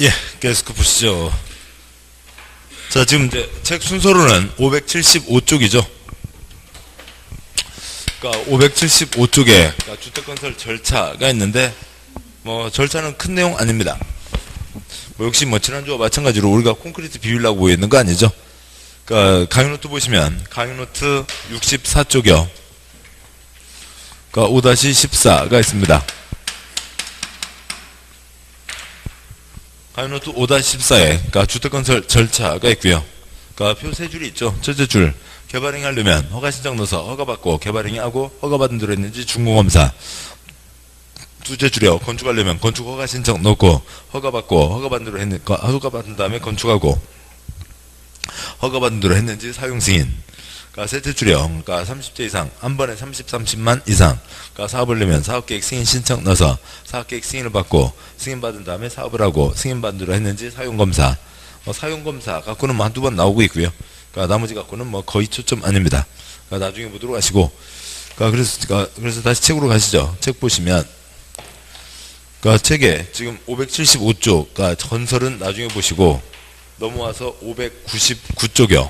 예, 계속 보시죠. 자, 지금 이제 책 순서로는 575쪽이죠. 그러니까 575쪽에 주택건설 절차가 있는데, 뭐 절차는 큰 내용 아닙니다. 뭐 역시 뭐 지난주와 마찬가지로 우리가 콘크리트 비우려고 보이는 거 아니죠. 그러니까 강의 노트 보시면 강의 노트 64쪽이요. 그러니까 5-14가 있습니다. 강의 노트 5-14에 그러니까 주택건설 절차가 있고요. 그러니까 표 세 줄이 있죠. 첫째 줄, 개발행위 하려면 허가 신청 넣어서 허가받고 개발행위 하고 허가받은 대로 했는지 준공검사. 두째 줄이요. 건축하려면 건축 허가 신청 넣고 허가받고 허가받은 대로 했는지 허가받은 다음에 건축하고 허가받은 대로 했는지 사용 승인. 그러니까 셋째 줄이요. 그러니까 30대 이상, 한 번에 30만 이상. 그러니까 사업을 하려면 사업계획 승인 신청 넣어서 사업계획 승인을 받고 승인받은 다음에 사업을 하고 승인받은 대로 했는지 사용검사. 사용검사 갖고는 뭐 한두 번 나오고 있고요. 그러니까 나머지 갖고는 뭐 거의 초점 아닙니다. 그러니까 나중에 보도록 하시고. 그래서 다시 책으로 가시죠. 책 보시면. 그러니까 책에 지금 575쪽, 그러니까 건설은 나중에 보시고 넘어와서 599쪽이요.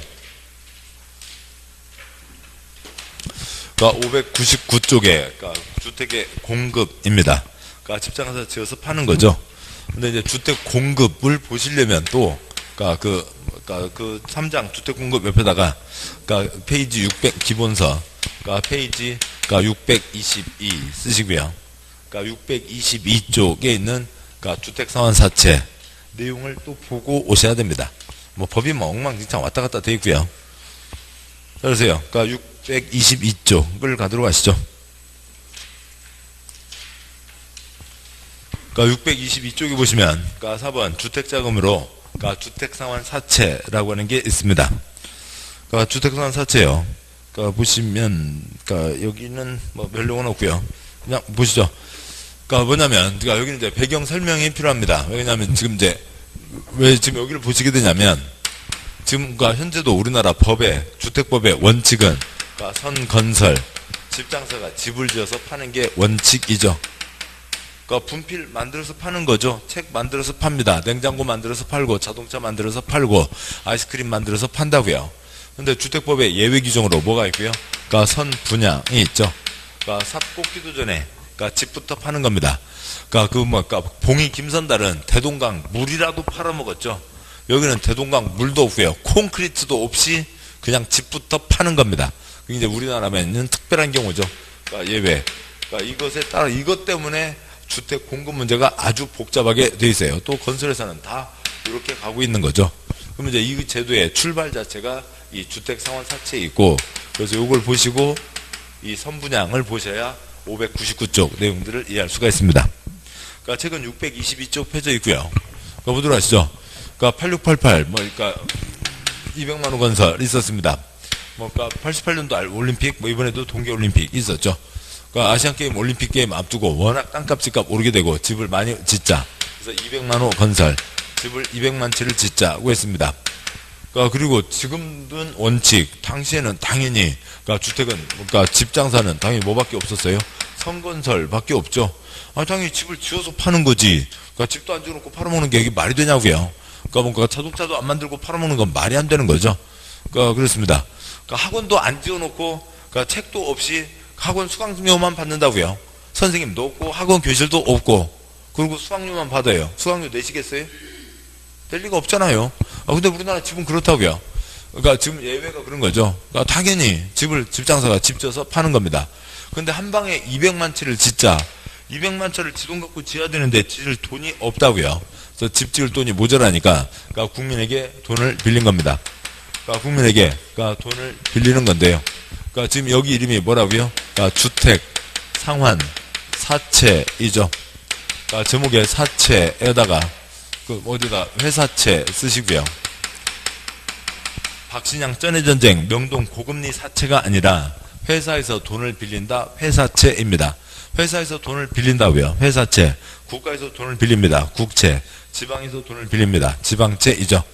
그러니까 599쪽에 그러니까 주택의 공급입니다. 그러니까 집장에서 지어서 파는 거죠. 근데 이제 주택 공급을 보시려면 또 그러니까 그 3장 주택 공급 옆에다가 그러니까 페이지 600 기본서, 그러니까 페이지 그러니까 622 쓰시고요. 그러니까 622쪽에 있는 그러니까 주택 상환 사채 내용을 또 보고 오셔야 됩니다. 뭐 법이 뭐 엉망진창 왔다 갔다 돼 있고요. 그러세요. 그러니까 622쪽을 가도록 하시죠. 그러니까 622쪽에 보시면 그러니까 4번 주택자금으로 그러니까 주택상환 사채라고 하는 게 있습니다. 그러니까 주택상환 사채요. 그러니까 보시면 그러니까 여기는 뭐 별 내용은 없고요. 그냥 보시죠. 그러니까 뭐냐면 그러니까 여기는 이제 배경 설명이 필요합니다. 왜냐하면 지금 이제 왜 지금 여기를 보시게 되냐면 지금 그러니까 현재도 우리나라 법의 주택법의 원칙은 그러니까 선건설 집장사가 집을 지어서 파는 게 원칙이죠. 그러니까 분필 만들어서 파는 거죠. 책 만들어서 팝니다. 냉장고 만들어서 팔고 자동차 만들어서 팔고 아이스크림 만들어서 판다고요. 근데 주택법의 예외 규정으로 뭐가 있고요? 그러니까 선분양이 있죠. 그러니까 삽 꽂기도 전에 그러니까 집부터 파는 겁니다. 그러니까 그러니까 봉이 김선달은 대동강 물이라도 팔아먹었죠. 여기는 대동강 물도 없고요. 콘크리트도 없이 그냥 집부터 파는 겁니다. 그게 이제 우리나라에는 특별한 경우죠. 그러니까 예외. 그러니까 이것에 따라 이것 때문에 주택 공급 문제가 아주 복잡하게 돼 있어요. 또 건설회사는 다 이렇게 가고 있는 거죠. 그러면 이제 이 제도의 출발 자체가 이 주택 상환 사채에 있고, 그래서 이걸 보시고 이 선분양을 보셔야 599쪽 내용들을 이해할 수가 있습니다. 그러니까 책은 622쪽 펴져 있고요. 그러니까 보도록 하시죠. 그러니까 8688, 그러니까 200만 원 건설 있었습니다. 그러니까 88년도 올림픽, 이번에도 동계올림픽 있었죠. 그러니까 아시안게임, 올림픽 게임 앞두고 워낙 땅값집값 오르게 되고 집을 많이 짓자. 그래서 200만 원 건설, 집을 200만 채를 짓자고 했습니다. 그러니까 그리고 지금은 원칙, 당시에는 당연히 그러니까 주택은 그러니까 집장사는 당연히 뭐밖에 없었어요? 선건설밖에 없죠. 당연히 집을 지어서 파는 거지. 그러니까 집도 안 지어놓고 팔아먹는 게 이게 말이 되냐고요. 그러니까 뭔가 자동차도 안 만들고 팔아먹는 건 말이 안 되는 거죠. 그러니까 그렇습니다. 그러니까 학원도 안 지어놓고 그러니까 책도 없이 학원 수강료만 받는다고요. 선생님도 없고 학원 교실도 없고 그리고 수강료만 받아요. 수강료 내시겠어요? 낼 리가 없잖아요. 근데 우리나라 집은 그렇다고요. 그러니까 지금 예외가 그런 거죠. 그러니까 당연히 집장사가 집 지어서 파는 겁니다. 근데 한 방에 200만 채를 짓자. 200만 채를 지돈 갖고 지어야 되는데 지을 돈이 없다고요. 그래서 집 지을 돈이 모자라니까 그러니까 국민에게 돈을 빌린 겁니다. 그러니까 국민에게 그러니까 돈을 빌리는 건데요. 그러니까 지금 여기 이름이 뭐라고요? 그러니까 주택 상환 사채이죠. 그러니까 제목에 사채에다가 어디다 회사채 쓰시고요. 박신양 전해전쟁 명동 고금리 사채가 아니라 회사에서 돈을 빌린다 회사채입니다. 회사에서 돈을 빌린다고요. 회사채. 국가에서 돈을 빌립니다. 국채. 지방에서 돈을 빌립니다. 지방채이죠.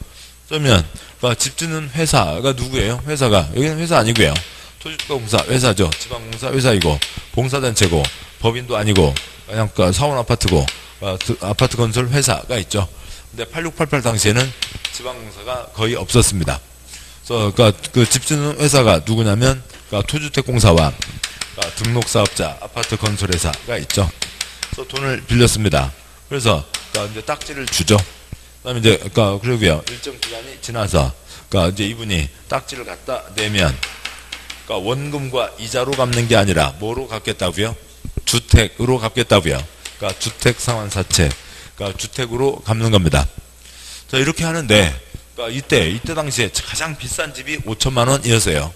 그러면 그러니까 집 짓는 회사가 누구예요? 회사가 여기는 회사 아니고요. 토지주택공사 회사죠. 지방공사 회사이고 봉사단체고 법인도 아니고 그냥 사원 아파트고 아파트 건설 회사가 있죠. 근데 8688 당시에는 지방공사가 거의 없었습니다. 그래서 그러니까 그 집주는 회사가 누구냐면 그러니까 토주택공사와 그러니까 등록사업자, 아파트 건설회사가 있죠. 그래서 돈을 빌렸습니다. 그래서 그러니까 이제 딱지를 주죠. 그다음에 이제 그러니까 그러고요. 일정 기간이 지나서 그러니까 이제 이분이 딱지를 갖다 내면 그러니까 원금과 이자로 갚는 게 아니라 뭐로 갚겠다고요? 주택으로 갚겠다고요. 그러니까 주택 상환사채, 그러니까 주택으로 갚는 겁니다. 자 이렇게 하는데 그러니까 이때 당시에 가장 비싼 집이 5천만 원이었어요.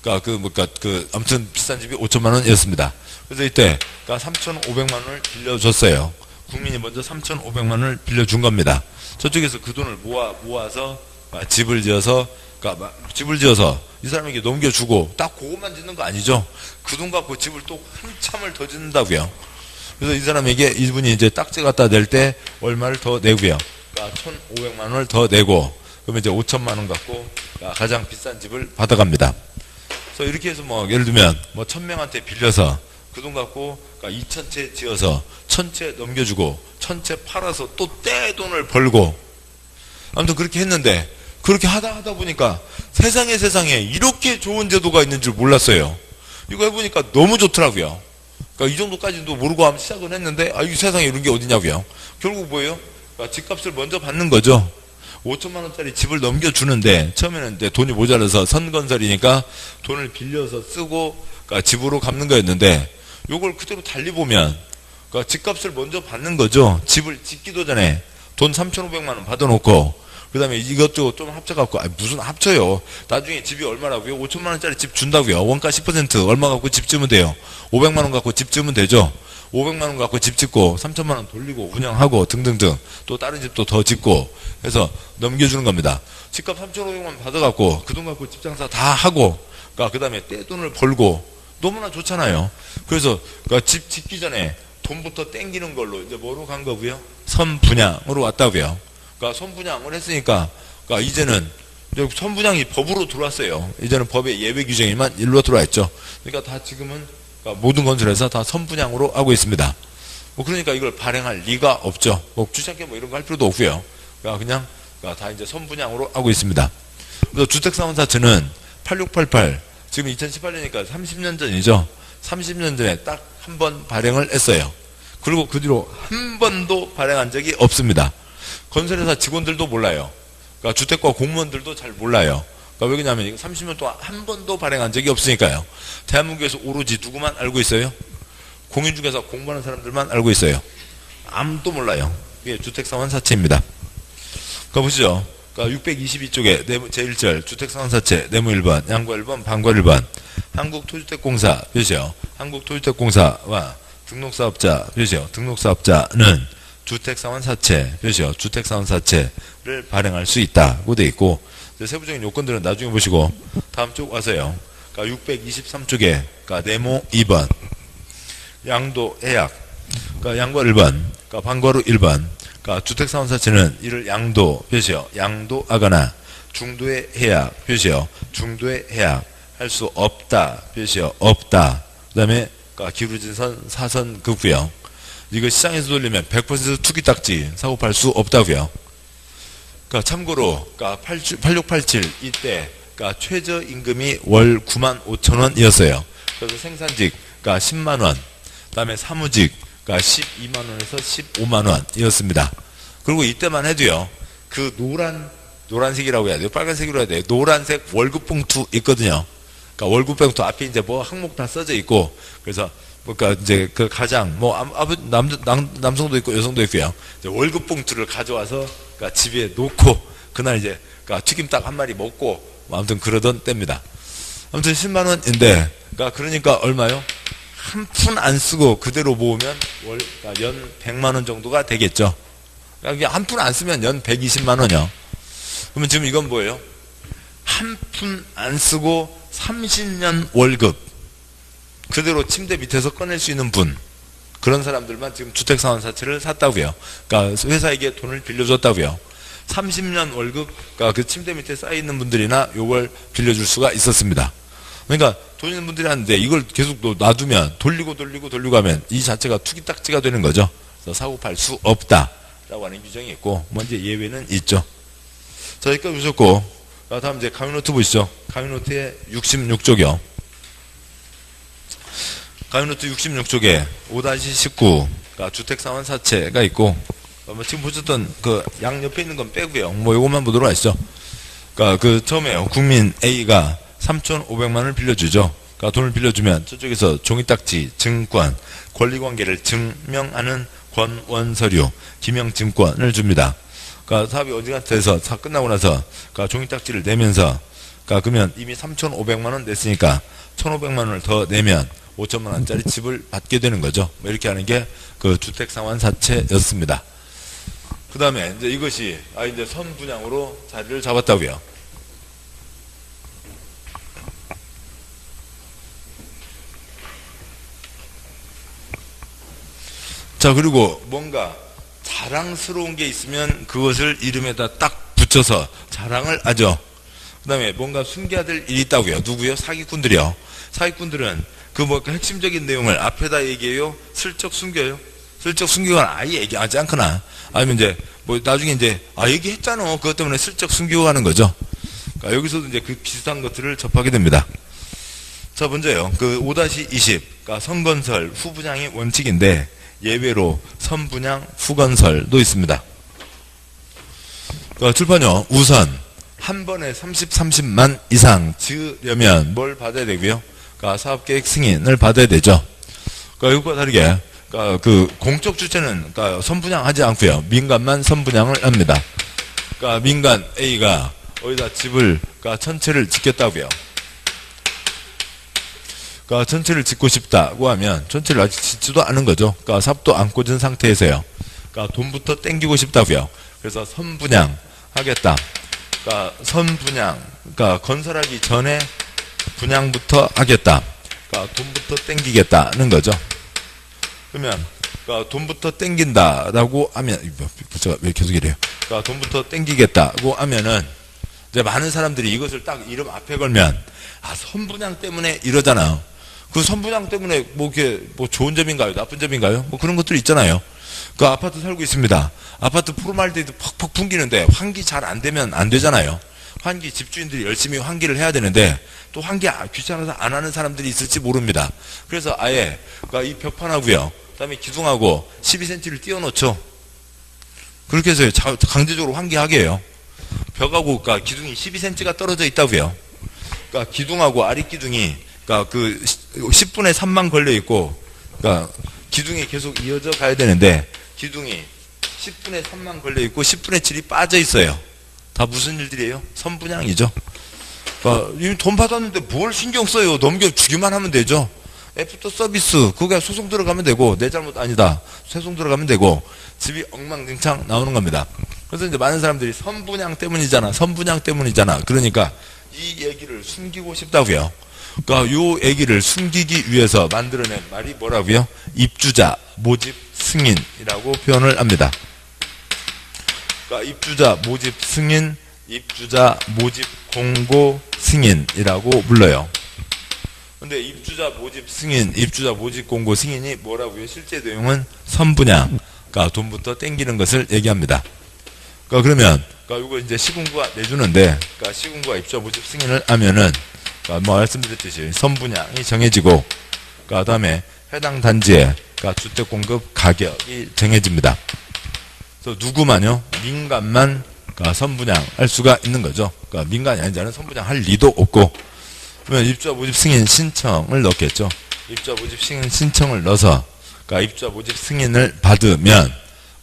그러니까 아무튼 비싼 집이 5천만 원이었습니다. 그래서 이때 그러니까 3,500만 원을 빌려줬어요. 국민이 먼저 3,500만 원을 빌려준 겁니다. 저쪽에서 그 돈을 모아서 집을 지어서 그러니까 집을 지어서 이 사람에게 넘겨주고 딱 그것만 짓는 거 아니죠. 그 돈 갖고 집을 또 한참을 더 짓는다고요. 그래서 이 사람에게 이분이 이제 딱지 갖다 낼 때 얼마를 더 내고요. 그러니까 1,500만 원을 더 내고 그러면 이제 5천만 원 갖고 가장 비싼 집을 받아갑니다. 그래서 이렇게 해서 뭐 예를 들면 뭐 1,000명한테 빌려서 그 돈 갖고 그러니까 2,000채 지어서 1,000채 넘겨주고 1,000채 팔아서 또 떼돈을 벌고 아무튼 그렇게 했는데 그렇게 하다 보니까 세상에 이렇게 좋은 제도가 있는 줄 몰랐어요. 이거 해보니까 너무 좋더라고요. 그러니까 이 정도까지도 모르고 하면 시작은 했는데 이 세상에 이런 게 어디냐고요. 결국 뭐예요? 그러니까 집값을 먼저 받는 거죠. 5천만 원짜리 집을 넘겨주는데 처음에는 이제 돈이 모자라서 선건설이니까 돈을 빌려서 쓰고 그러니까 집으로 갚는 거였는데 요걸 그대로 달리 보면 그러니까 집값을 먼저 받는 거죠. 집을 짓기도 전에 돈 3,500만 원 받아놓고 그 다음에 이것도 좀 합쳐갖고 무슨 합쳐요. 나중에 집이 얼마라고요? 5천만 원짜리 집 준다고요. 원가 10% 얼마 갖고 집 지으면 돼요. 500만 원 갖고 집 지으면 되죠. 500만 원 갖고 집 짓고 3천만 원 돌리고 운영하고 등등등 또 다른 집도 더 짓고 해서 넘겨주는 겁니다. 집값 3,500만 원 받아갖고 그 돈 갖고 집 장사 다 하고 그러니까 그 다음에 떼돈을 벌고 너무나 좋잖아요. 그래서 그러니까 집 짓기 전에 돈부터 땡기는 걸로 이제 뭐로 간 거고요? 선분양으로 왔다고요. 그러니까 선분양을 했으니까 그러니까 이제는 선분양이 법으로 들어왔어요. 이제는 법의 예외 규정이만 일로 들어와 있죠. 그러니까 다 지금은 그러니까 모든 건설회사 다 선분양으로 하고 있습니다. 뭐 그러니까 이걸 발행할 리가 없죠. 뭐 주차권 뭐 이런 거 할 필요도 없고요. 그러니까 다 이제 선분양으로 하고 있습니다. 그래서 주택상환사채는 8688 지금 2018년이니까 30년 전이죠. 30년 전에 딱 한 번 발행을 했어요. 그리고 그 뒤로 한 번도 발행한 적이 없습니다. 건설회사 직원들도 몰라요. 그러니까 주택과 공무원들도 잘 몰라요. 그러니까 왜냐하면 30년 동안 한 번도 발행한 적이 없으니까요. 대한민국에서 오로지 누구만 알고 있어요? 공인중개사 공부하는 사람들만 알고 있어요. 아무도 몰라요. 이게 주택상환사채입니다. 그러니까 보시죠. 그러니까 622쪽에 제1절 주택상환사채 네모 1번, 양과 1번, 반과 1번 한국토주택공사 표시요. 한국토주택공사와 등록사업자 표시요. 등록사업자는 주택상환사채 표시요. 주택상환사채를 발행할 수 있다고 되어 있고 세부적인 요건들은 나중에 보시고 다음 쪽 와서요. 그러니까 623쪽에 그러니까 네모 2번 양도 해약 그러니까 양과 1번 그러니까 반과로 1번 그러니까 주택상환사채는 이를 양도 표시요. 양도하거나 중도의 해약 표시요. 중도의 해약 할 수 없다 표시요. 없다. 그 다음에 그러니까 기울어진 선 사선 긋고요. 이거 시장에서 돌리면 100% 투기 딱지 사고 팔 수 없다고요. 그러니까 참고로 그러니까 8687 이때 그러니까 최저임금이 월 95,000원이었어요. 그래서 생산직 그러니까 10만 원, 그다음에 사무직 그러니까 12만 원에서 15만 원이었습니다. 그리고 이때만 해도요. 그 노란색이라고 해야 돼요. 빨간색이라고 해야 돼요. 노란색 월급 봉투 있거든요. 그러니까 월급 봉투 앞에 이제 뭐 항목 다 써져 있고 그래서 그러니까 이제 그 가장 뭐 남성도 있고 여성도 있고요. 이제 월급 봉투를 가져와서 그러니까 집에 놓고 그날 이제 그러니까 튀김 딱 한 마리 먹고 뭐 아무튼 그러던 때입니다. 아무튼 10만 원인데 그러니까 얼마요? 한 푼 안 쓰고 그대로 모으면 그러니까 연 100만 원 정도가 되겠죠. 그러니까 한 푼 안 쓰면 연 120만 원이요. 그러면 지금 이건 뭐예요? 한 푼 안 쓰고 30년 월급 그대로 침대 밑에서 꺼낼 수 있는 분 그런 사람들만 지금 주택상환사채를 샀다고요. 그러니까 회사에게 돈을 빌려줬다고요. 30년 월급 그러니까 그 침대 밑에 쌓여있는 분들이나 요걸 빌려줄 수가 있었습니다. 그러니까 돈 있는 분들이 하는데 이걸 계속 놔두면 돌리고 하면 이 자체가 투기딱지가 되는 거죠. 그래서 사고 팔 수 없다 라고 하는 규정이 있고, 뭐 이제 예외는 있죠. 자, 여기까지 보셨고, 다음 이제 강의노트 보시죠. 강의노트의 66쪽이요. 강의노트 66쪽에 5-19, 주택상환 사채가 있고, 뭐 지금 보셨던 그 양 옆에 있는 건 빼고요. 뭐 요것만 보도록 하시죠. 그 처음에요. 국민 A가 3,500만 원을 빌려주죠. 돈을 빌려주면 저쪽에서 종이딱지, 증권, 권리관계를 증명하는 권원서류, 기명증권을 줍니다. 사업이 어지간해서 사업 끝나고 나서 종이딱지를 내면서 그러면 이미 3,500만 원 냈으니까 1,500만 원을 더 내면 5천만 원짜리 집을 받게 되는 거죠. 뭐 이렇게 하는 게 그 주택상환 사채였습니다. 그 다음에 이제 이것이 이제 선분양으로 자리를 잡았다고요. 자, 그리고 뭔가 자랑스러운 게 있으면 그것을 이름에다 딱 붙여서 자랑을 하죠. 그 다음에 뭔가 숨겨야 될 일이 있다고요. 누구요? 사기꾼들이요. 사기꾼들은 그 뭐 핵심적인 내용을 앞에다 얘기해요? 슬쩍 숨겨요? 슬쩍 숨기거나 아예 얘기하지 않거나, 아니면 이제 뭐 나중에 이제 얘기했잖아, 그것 때문에 슬쩍 숨기고 가는 거죠. 여기서도 이제 그 비슷한 것들을 접하게 됩니다. 자, 먼저요. 그 5-20, 선건설 후분양이 원칙인데 예외로 선분양 후건설도 있습니다. 출판요. 우선 한 번에 30만 이상 지으려면 뭘 받아야 되고요? 사업계획 승인을 받아야 되죠. 이것과 다르게 그 공적 주체는 선분양하지 않고요. 민간만 선분양을 합니다. 민간 A가 어디다 집을 전체를 짓겠다고요. 전체를 짓고 싶다고 하면 전체를 아직 짓지도 않은 거죠. 삽도 안 꽂은 상태에서요. 돈부터 땡기고 싶다고요. 그래서 선분양 하겠다. 선분양, 건설하기 전에 분양부터 하겠다. 돈부터 땡기겠다는 거죠. 그러면 돈부터 땡긴다라고 하면, 제가 왜 계속 이래요? 돈부터 땡기겠다고 하면은 이제 많은 사람들이 이것을 딱 이름 앞에 걸면 선분양 때문에 이러잖아요. 그 선분양 때문에 뭐 이게 뭐 좋은 점인가요? 나쁜 점인가요? 뭐 그런 것들이 있잖아요. 아파트 살고 있습니다. 아파트 포르말데히드 퍽퍽 풍기는데 환기 잘 안 되면 안 되잖아요. 환기 집주인들이 열심히 환기를 해야 되는데 또 환기 귀찮아서 안 하는 사람들이 있을지 모릅니다. 그래서 아예 이 벽판하고요, 그다음에 기둥하고 12cm를 띄워놓죠. 그렇게 해서 강제적으로 환기하게 해요. 벽하고 기둥이 12cm가 떨어져 있다고요. 기둥하고 아랫기둥이 그 10분의 3만 걸려 있고, 기둥이 계속 이어져 가야 되는데 기둥이 10분의 3만 걸려 있고 10분의 7이 빠져 있어요. 다 무슨 일들이에요? 선분양이죠. 이미 돈 받았는데 뭘 신경 써요? 넘겨주기만 하면 되죠. 애프터 서비스, 그게 소송 들어가면 되고, 내 잘못 아니다, 소송 들어가면 되고, 집이 엉망진창 나오는 겁니다. 그래서 이제 많은 사람들이 선분양 때문이잖아, 선분양 때문이잖아. 그러니까 이 얘기를 숨기고 싶다고요. 요 얘기를 숨기기 위해서 만들어낸 말이 뭐라고요? 입주자 모집 승인이라고 표현을 합니다. 입주자 모집 승인, 입주자 모집 공고 승인이라고 불러요. 근데 입주자 모집 승인, 입주자 모집 공고 승인이 뭐라고요? 실제 내용은 선분양, 돈부터 땡기는 것을 얘기합니다. 그러면 이거 이제 시군구가 내주는데, 시군구가 입주자 모집 승인을 하면은 뭐 말씀드렸듯이 선분양이 정해지고, 그다음에 해당 단지의 주택 공급 가격이 정해집니다. 그래서 누구만요? 민간만 선분양할 수가 있는 거죠. 민간이 아닌 자는 선분양할 리도 없고, 그러면 입주자 모집 승인 신청을 넣겠죠. 입주자 모집 승인 신청을 넣어서 입주자 모집 승인을 받으면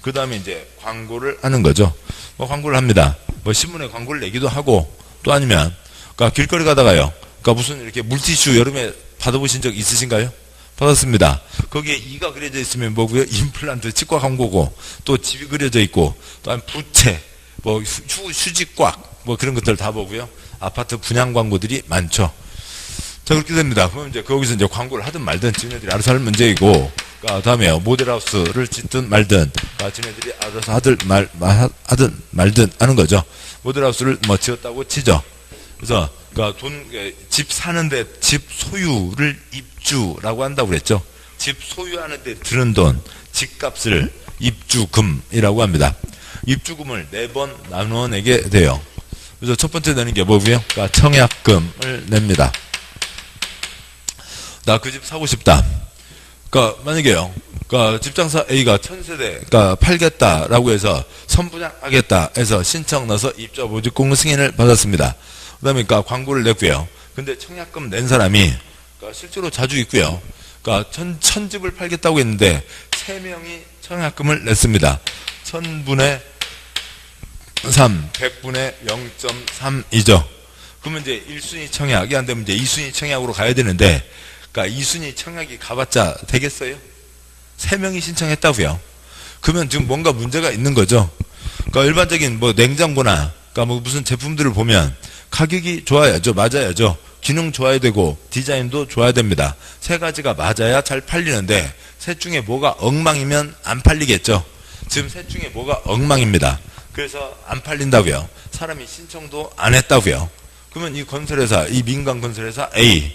그 다음에 이제 광고를 하는 거죠. 뭐 광고를 합니다. 뭐 신문에 광고를 내기도 하고, 또 아니면 길거리 가다가요, 무슨 이렇게 물티슈 여름에 받아보신 적 있으신가요? 받았습니다. 거기에 이가 그려져 있으면 뭐고요? 임플란트 치과 광고고, 또 집이 그려져 있고, 또 부채, 뭐 휴지꽉, 뭐 그런 것들 다 보고요. 아파트 분양 광고들이 많죠. 자, 그렇게 됩니다. 그럼 이제 거기서 이제 광고를 하든 말든 지네들이 알아서 할 문제이고, 다음에 모델하우스를 짓든 말든, 지네들이 알아서 하든 말든 하는 거죠. 모델하우스를 뭐 지었다고 치죠. 그래서 집 사는데 집 소유를 입주라고 한다고 그랬죠. 집 소유하는데 드는 돈, 집값을 입주금이라고 합니다. 입주금을 4번 나누어 내게 돼요. 그래서 첫 번째 내는 게 뭐고요? 그러니까 청약금을 냅니다. 나 그 집 사고 싶다. 그러니까 만약에요. 그러니까 집장사 A가 1000세대 그러니까 팔겠다라고 해서 선분양하겠다 해서 신청 넣어서 입주와 모집 공고 승인을 받았습니다. 그다음에 그러니까 광고를 냈고요. 근데 청약금 낸 사람이 그러니까 실제로 자주 있고요. 그러니까 천 집을 팔겠다고 했는데 3명이 청약금을 냈습니다. 1000분의 3, 100분의 0.3이죠. 그러면 이제 1순위 청약이 안 되면 이제 2순위 청약으로 가야 되는데, 그러니까 2순위 청약이 가봤자 되겠어요? 3명이 신청했다고요. 그러면 지금 뭔가 문제가 있는 거죠. 그러니까 일반적인 뭐 냉장고나, 그러니까 뭐 무슨 제품들을 보면 가격이 좋아야죠. 맞아야죠. 기능 좋아야 되고 디자인도 좋아야 됩니다. 3가지가 맞아야 잘 팔리는데 셋 중에 뭐가 엉망이면 안 팔리겠죠. 지금 셋 중에 뭐가 엉망입니다. 그래서 안 팔린다고요. 사람이 신청도 안 했다고요. 그러면 이 건설회사, 이 민간 건설회사 A,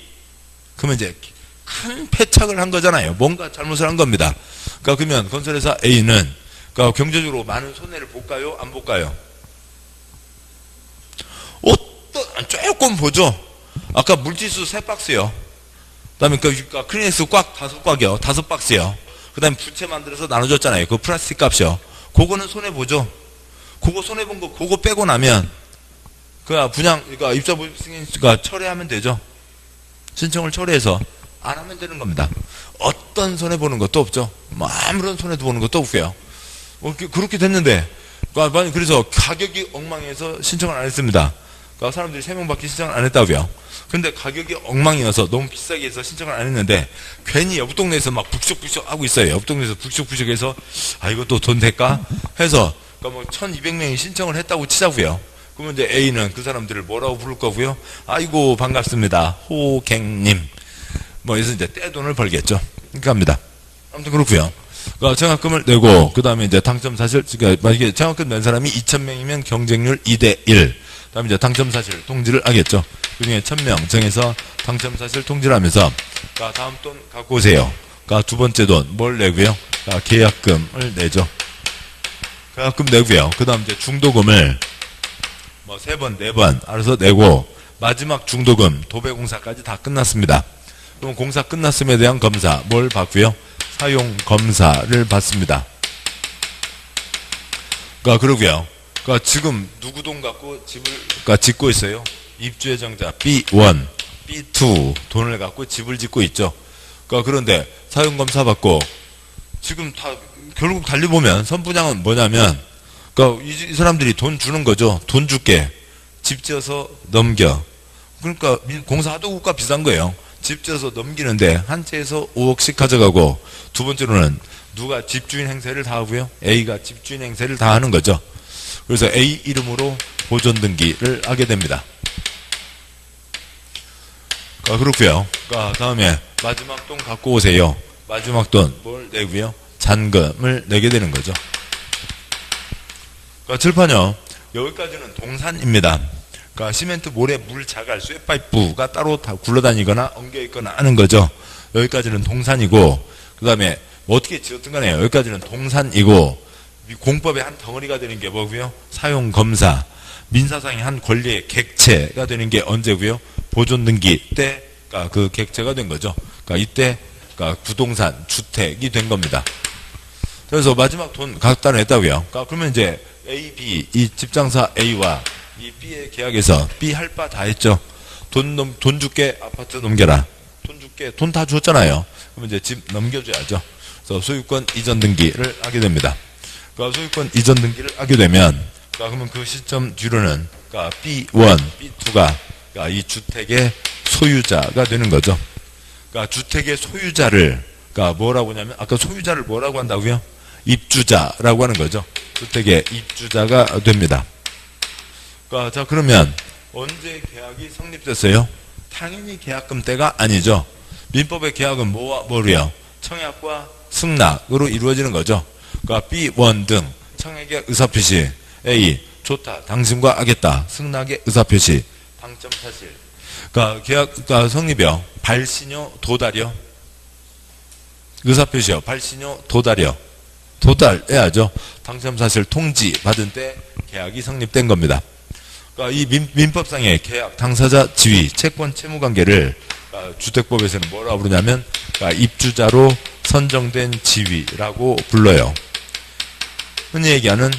그러면 이제 큰 패착을 한 거잖아요. 뭔가 잘못을 한 겁니다. 그러니까 그러면 건설회사 A는 그러니까 경제적으로 많은 손해를 볼까요? 안 볼까요? 조금 보죠. 아까 물티슈 3박스요. 그다음에 그러니까 크리넥스 꽉 5박이요. 5박스요. 그다음에 부채 만들어서 나눠줬잖아요. 그 플라스틱 값이요. 그거는 손해 보죠. 그거 손해 본 거 그거 빼고 나면 그 분양 그러니까 입자 모집 승인 그러니까 철회하면 되죠. 신청을 철회해서 안 하면 되는 겁니다. 어떤 손해 보는 것도 없죠. 뭐 아무런 손해도 보는 것도 없고요. 그렇게 됐는데 그래서 가격이 엉망해서 신청을 안 했습니다. 그러니까 사람들이 3명밖에 신청을 안 했다고요. 근데 가격이 엉망이어서 너무 비싸게 해서 신청을 안 했는데 괜히 옆 동네에서 막 북적북적 하고 있어요. 옆 동네에서 북적북적 해서 이것도 돈 될까? 해서 그러니까 뭐 1200명이 신청을 했다고 치자고요. 그러면 이제 A는 그 사람들을 뭐라고 부를 거고요? 아이고 반갑습니다. 호갱님. 뭐 해서 이제 떼돈을 벌겠죠. 그러니까 합니다. 아무튼 그렇고요. 그러니까 청약금을 내고 그 다음에 이제 당첨 사실 그러니까 만약에 청약금 낸 사람이 2000명이면 경쟁률 2대1. 그다음에 이제 당첨 사실 통지를 하겠죠. 그중에 1000명 정해서 당첨 사실 통지를 하면서 다음 돈 갖고 오세요. 그러니까 두 번째 돈 뭘 내고요? 계약금을 내죠. 계약금 내고요. 그다음 이제 중도금을 뭐 3번, 4번 알아서 내고 마지막 중도금 도배공사까지 다 끝났습니다. 그럼 공사 끝났음에 대한 검사 뭘 받고요? 사용 검사를 받습니다. 그러니까 그러고요. 그러니까 지금 누구 돈 갖고 집을 그러니까 짓고 있어요? 입주 예정자 B1, B2 돈을 갖고 집을 짓고 있죠. 그러니까 그런데 사용 검사 받고 지금 다 결국 달리 보면 선분양은 뭐냐면 그러니까 이 사람들이 돈 주는 거죠. 돈 줄게. 집 지어서 넘겨. 그러니까 공사 하도급가 비싼 거예요. 집 지어서 넘기는데 한 채에서 5억씩 가져가고 두 번째로는 누가 집주인 행세를 다 하고요. A가 집주인 행세를 다 하는 거죠. 그래서 A 이름으로 보존 등기를 하게 됩니다. 그렇고요. 다음에 마지막 돈 갖고 오세요. 마지막 돈 뭘 내고요? 잔금을 내게 되는 거죠. 칠판요. 여기까지는 동산입니다. 시멘트, 모래, 물, 자갈, 쇠파이프가 따로 다 굴러다니거나 엉겨있거나 하는 거죠. 여기까지는 동산이고 그 다음에 어떻게 지었든 간에 여기까지는 동산이고 공법의 한 덩어리가 되는 게 뭐고요? 사용검사, 민사상의 한 권리의 객체가 되는 게 언제고요? 보존등기 때 그 객체가 된 거죠. 이때 부동산, 주택이 된 겁니다. 그래서 마지막 돈 갖다 냈다고요. 그러면 이제 A, B, 이 집장사 A와 이 B의 계약에서 B 할 바 다 했죠. 돈 줄게 아파트 넘겨라. 돈 줄게 돈 다 줬잖아요. 그러면 이제 집 넘겨줘야죠. 그래서 소유권 이전 등기를 하게 됩니다. 소유권 이전 등기를 하게 되면 그러면 그 시점 뒤로는 B1, B2가 이 주택의 소유자가 되는 거죠. 주택의 소유자를 뭐라고 하냐면 아까 소유자를 뭐라고 한다고요? 입주자라고 하는 거죠. 주택의 입주자가 됩니다. 자 그러면 언제 계약이 성립됐어요? 당연히 계약금 때가 아니죠. 민법의 계약은 뭐와 뭐로요? 청약과 승낙으로 이루어지는 거죠. B1 등 청약의 의사표시 A 좋다 당신과 하겠다 승낙의 의사표시 당첨 사실 계약 성립이요. 발신요 도달이요. 의사표시요. 발신요 도달이요. 도달해야죠. 당첨 사실 통지 받은 때 계약이 성립된 겁니다. 그러니까 이 민법상의 계약, 당사자 지위, 채권, 채무 관계를 주택법에서는 뭐라고 부르냐면 입주자로 선정된 지위라고 불러요. 흔히 얘기하는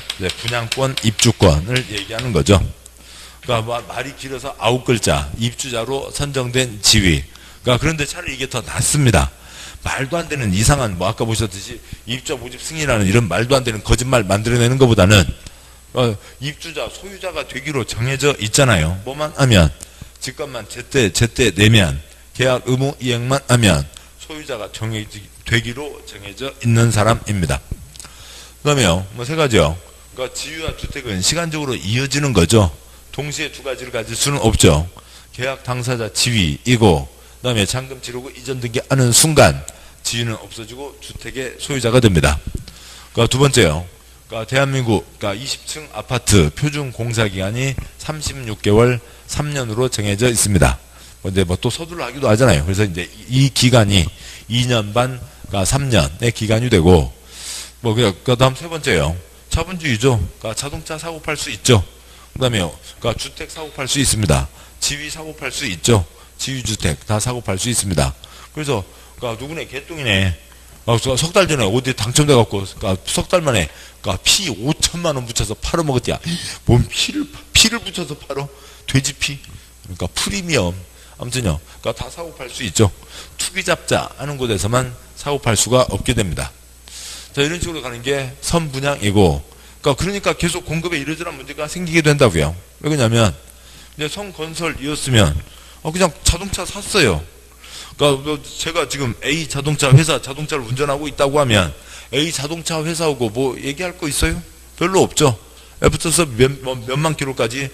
분양권, 입주권을 얘기하는 거죠. 그러니까 말이 길어서 9글자, 입주자로 선정된 지위. 그러니까 그런데 차라리 이게 더 낫습니다. 말도 안 되는 이상한 아까 보셨듯이 입주자 모집 승인이라는 이런 말도 안 되는 거짓말 만들어내는 것보다는 입주자, 소유자가 되기로 정해져 있잖아요. 뭐만 하면 집값만 제때 내면 계약 의무 이행만 하면 소유자가 되기로 정해져 있는 사람입니다. 그 다음에요, 세 가지요. 그러니까 지위와 주택은 시간적으로 이어지는 거죠. 동시에 두 가지를 가질 수는 없죠. 계약 당사자 지위이고, 그 다음에 잔금 치르고 이전 등기하는 순간 지위는 없어지고 주택의 소유자가 됩니다. 그러니까 두 번째요. 그러니까 대한민국 20층 아파트 표준 공사 기간이 36개월 3년으로 정해져 있습니다. 근데 또 서둘러 하기도 하잖아요. 그래서 이제 이 기간이 2년 반, 3년의 기간이 되고, 그 다음 세 번째요. 자본주의죠. 자동차 사고 팔 수 있죠. 그 다음에요. 주택 사고 팔 수 있습니다. 지위 사고 팔 수 있죠. 지위주택 다 사고 팔 수 있습니다. 그래서, 누구네, 개똥이네. 석 달 전에 어디 당첨돼갖고, 석 달 만에, 피 5천만원 붙여서 팔아먹었대야. 뭔 피를 붙여서 팔어? 돼지 피? 그러니까 프리미엄. 아무튼요. 다 사고 팔 수 있죠. 투기잡자 하는 곳에서만 사고 팔 수가 없게 됩니다. 자, 이런 식으로 가는 게 선분양이고, 그러니까 계속 공급에 이러저러한 문제가 생기게 된다고요. 왜 그러냐면, 이제 성건설이었으면, 그냥 자동차 샀어요. 제가 지금 A 자동차 회사 자동차를 운전하고 있다고 하면, A 자동차 회사하고 얘기할 거 있어요? 별로 없죠. 애프터서 몇만 킬로까지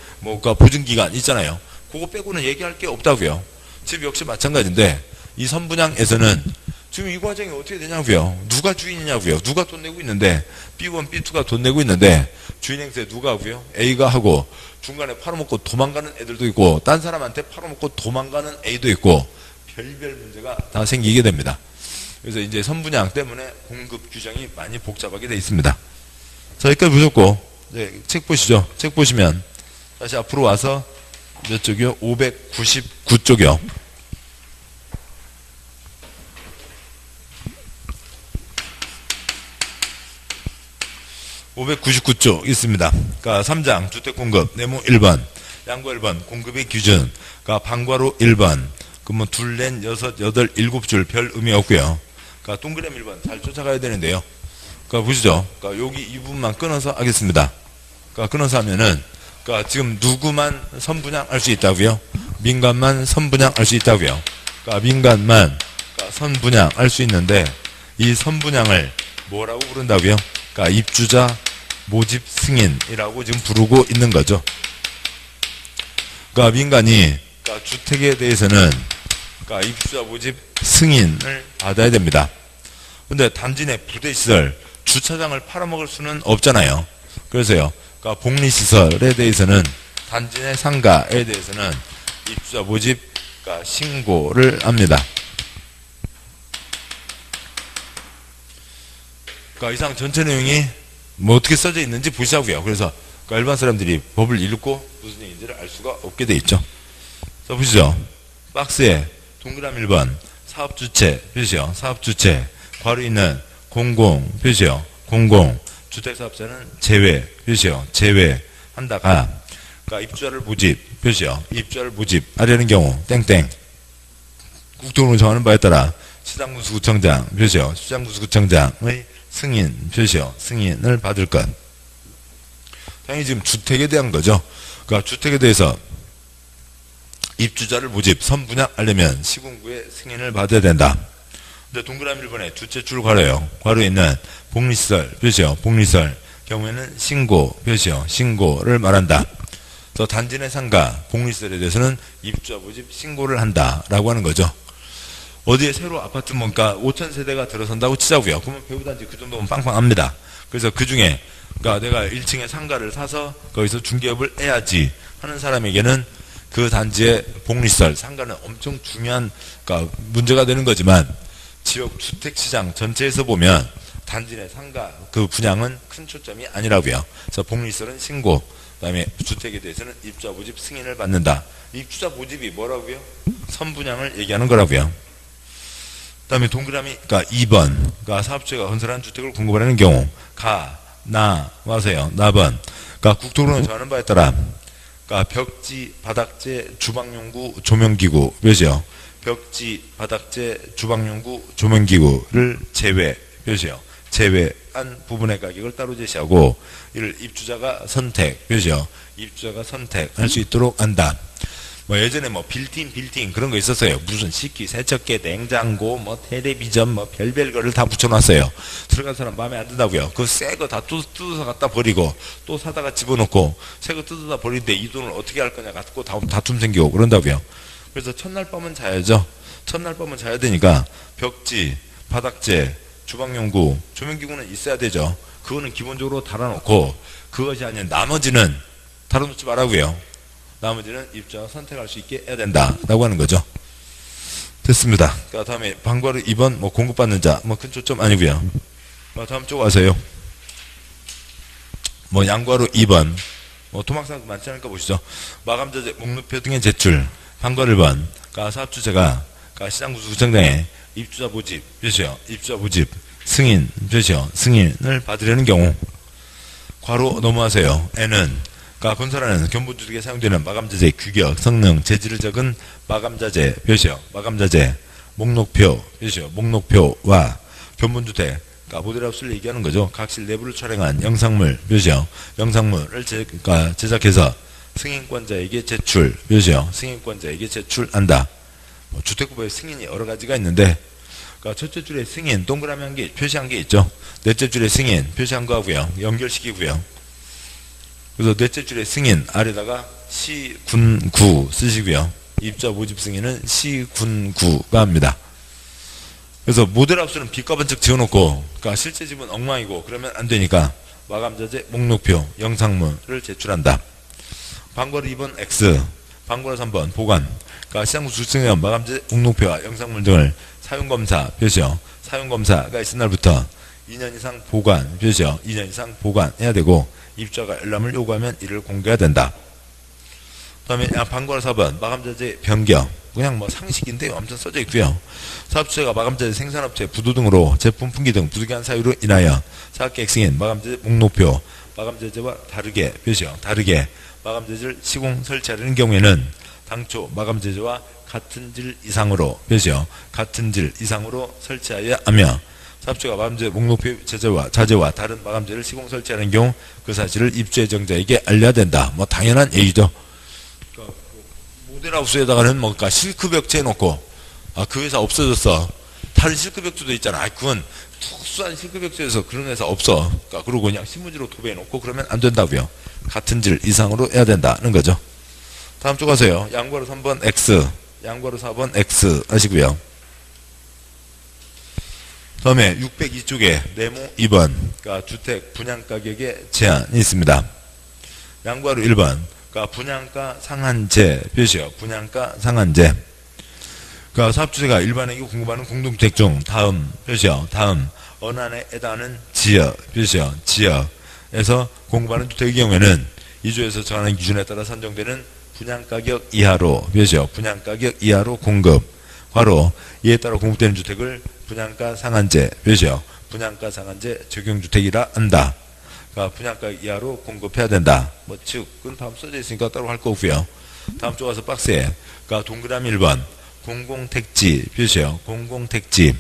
보증기간 있잖아요. 그거 빼고는 얘기할 게 없다고요. 집 역시 마찬가지인데, 이 선분양에서는 지금 이 과정이 어떻게 되냐고요. 누가 주인이냐고요. 누가 돈 내고 있는데 B1, B2가 돈 내고 있는데 주인 행세 누가 하고요. A가 하고 중간에 팔아먹고 도망가는 애들도 있고 딴 사람한테 팔아먹고 도망가는 A도 있고 별별 문제가 다 생기게 됩니다. 그래서 이제 선분양 때문에 공급 규정이 많이 복잡하게 되어 있습니다. 자, 여기까지 보셨고 책 보시죠. 책 보시면 다시 앞으로 와서 몇 쪽이요? 599쪽이요. 599쪽 있습니다. 그러니까 3장 주택공급 네모 1번, 양과 1번 공급의 기준, 그러니까 방과로 1번, 그러면 둘, 넷, 여섯, 여덟, 일곱 줄 별 의미 없고요. 그러니까 동그라미 1번 잘 쫓아가야 되는데요. 그러니까 보시죠. 그러니까 여기 이 부분만 끊어서 하겠습니다. 그러니까 끊어서 하면은 그러니까 지금 누구만 선분양할 수 있다고요? 민간만 선분양할 수 있다고요. 그러니까 민간만 선분양할 수 있는데 이 선분양을 뭐라고 부른다고요? 그러니까 입주자 모집 승인이라고 지금 부르고 있는 거죠. 그러니까 민간이 주택에 대해서는 입주자 모집 승인을 받아야 됩니다. 근데 단지 내 부대시설, 주차장을 팔아먹을 수는 없잖아요. 그래서요. 그러니까 복리시설에 대해서는 단지 내 상가에 대해서는 입주자 모집 신고를 합니다. 그러니까 이상 전체 내용이 어떻게 써져 있는지 보시자고요. 그래서 일반 사람들이 법을 읽고 무슨 얘기인지를 알 수가 없게 돼 있죠. 자, 보시죠. 박스에 동그라미 1번 사업주체 표시요. 사업주체 괄호 있는 공공 표시요. 공공 주택사업자는 제외 표시요. 제외한다가 그러니까 입주자를 모집 표시요. 입주자를 모집하려는 경우 땡땡 국토부로 정하는 바에 따라 시장군수구청장 표시요. 시장군수구청장의 승인 표시요. 승인을 받을 것. 당연히 지금 주택에 대한 거죠. 그러니까 주택에 대해서 입주자를 모집, 선분양하려면 시군구의 승인을 받아야 된다. 근데 동그라미 1번에 주체줄 괄호요. 괄호에 있는 복리시설 표시요. 복리시설 경우에는 신고 표시요. 신고를 말한다. 또 단지 내 상가, 복리시설에 대해서는 입주자 모집 신고를 한다라고 하는 거죠. 어디에 새로 아파트 뭔가 5천 세대가 들어선다고 치자고요. 그러면 배우단지 그 정도면 빵빵합니다. 그래서 그 중에 그러니까 내가 1층에 상가를 사서 거기서 중개업을 해야지 하는 사람에게는 그 단지의 복리시설, 상가는 엄청 중요한 그러니까 문제가 되는 거지만 지역 주택시장 전체에서 보면 단지 내 상가 그 분양은 큰 초점이 아니라고요. 그래서 복리설은 신고, 그다음에 주택에 대해서는 입주자 모집 승인을 받는다. 입주자 모집이 뭐라고요? 선분양을 얘기하는 거라고요. 그다음에 동그라미, 그러니까 2번, 그러니까 사업주가 건설한 주택을 공급하는 경우, 와서요. 나번, 그러니까 국토부는 정하는 바에 따라, 그러니까 벽지, 바닥재, 주방용구, 조명기구, 몇이요? 벽지, 바닥재, 주방용구, 조명기구를 몇이요? 제외한 부분의 가격을 따로 제시하고, 이를 입주자가 몇이요? 입주자가 선택할 수 있도록 한다. 뭐 예전에 뭐 빌트인 그런 거 있었어요. 무슨 식기, 세척기, 냉장고, 뭐 텔레비전, 뭐 별별 거를 다 붙여놨어요. 들어간 사람 마음에 안 든다고요. 그 새 거 다 뜯어서 갖다 버리고 또 사다가 집어넣고 새 거 뜯어다 버리는데 이 돈을 어떻게 할 거냐 갖고 다툼 생기고 그런다고요. 그래서 첫날 밤은 자야죠. 첫날 밤은 자야 되니까 벽지, 바닥재, 주방용구, 조명기구는 있어야 되죠. 그거는 기본적으로 달아놓고 그것이 아닌 나머지는 달아놓지 말라고요. 나머지는 입주자가 선택할 수 있게 해야 된다라고 하는 거죠. 됐습니다. 그러니까 다음에 방과후 2번 뭐 공급받는 자 뭐 큰 초점 아니고요. 다음 쪽 와서요. 뭐 양과로 2번 뭐 토막상 많지 않을까 보시죠. 마감자재 목록표 등의 제출. 방과후 1번 그러니까 사업주체가 그러니까 시장구청장에 입주자 모집 몇이요? 입주자 모집 승인 몇이요? 승인을 받으려는 경우 괄호 넘어가세요. N은 그러니까 건설하는 견본주택에 사용되는 마감자재 규격, 성능, 재질을 적은 마감자재 몇이요? 마감자재 목록표 몇이요? 목록표와 견본주택 그러니까 모델하우스를 얘기하는 거죠. 각실 내부를 촬영한 영상물 몇이요? 영상물을 그러니까 제작해서 승인권자에게 제출 몇이요? 승인권자에게 제출한다. 뭐 주택구조의 승인이 여러 가지가 있는데 그러니까 첫째 줄에 승인 동그라미 한 개 표시한 게 있죠. 넷째 줄에 승인 표시한 거 하고요. 연결시키고요. 그래서 넷째 줄에 승인 아래다가 시, 군, 구 쓰시고요. 입주자 모집 승인은 시, 군, 구가 합니다. 그래서 모델하우스는 빛과반짝 지어놓고 그러니까 실제 집은 엉망이고 그러면 안 되니까 마감자재 목록표 영상물을 제출한다. 방과후 2번 X, 방과후 3번 보관. 그러니까 시장구 수증형 마감자재 목록표와 영상물 등을 사용검사 표시요. 사용검사가 있은 날부터 2년 이상 보관 표시요. 2년 이상 보관해야 되고 입주자가 열람을 요구하면 이를 공개해야 된다. 그 다음에 방과후 4번 마감자재 변경. 그냥 뭐 상식인데 엄청 써져 있고요. 사업주체가 마감자재 생산업체 부도 등으로 제품 품귀 등 부득이한 사유로 인하여 사업계획 승인 마감자재 목록표 마감자재와 다르게 표시요. 다르게 마감자재를 시공 설치하려는 경우에는 당초 마감자재와 같은 질 이상으로 표시요. 같은 질 이상으로 설치하여야 하며 사업주가 마감재재 목록표 자재와 다른 마감재를 시공 설치하는 경우 그 사실을 입주 예정자에게 알려야 된다. 뭐 당연한 얘기죠. 그러니까 모델하우스에다가는 뭔가 실크벽체 해놓고 그 회사 없어졌어. 다른 실크벽체도 있잖아. 그건 특수한 실크벽체에서 그런 회사 없어. 그러니까 그러고 그냥 신문지로 도배해놓고 그러면 안 된다고요. 같은 질 이상으로 해야 된다는 거죠. 다음 쪽 가세요. 양괄호 3번 X, 양괄호 4번 X 하시고요. 다음에 602쪽에 네모 2번 그러니까 주택 분양가격의 제한이 있습니다. 양괄호 1번 그러니까 분양가 상한제 표시요. 분양가 상한제. 그러니까 사업주체가 일반에게 공급하는 공동주택 중 다음 표시요. 다음 어느 안에 해당하는 지역 표시요. 지역에서 공급하는 주택의 경우에는 이조에서 정하는 기준에 따라 산정되는 분양가격 이하로 표시요. 분양가격 이하로 공급. 바로 이에 따라 공급되는 주택을 분양가 상한제 표시요. 분양가 상한제 적용주택이라 한다. 그러니까 분양가 이하로 공급해야 된다. 뭐 즉, 그건 다음 써져 있으니까 따로 할 거 없고요. 다음 쪽 와서 박스에 그러니까 동그라미 1번 공공택지 표시요. 공공택지.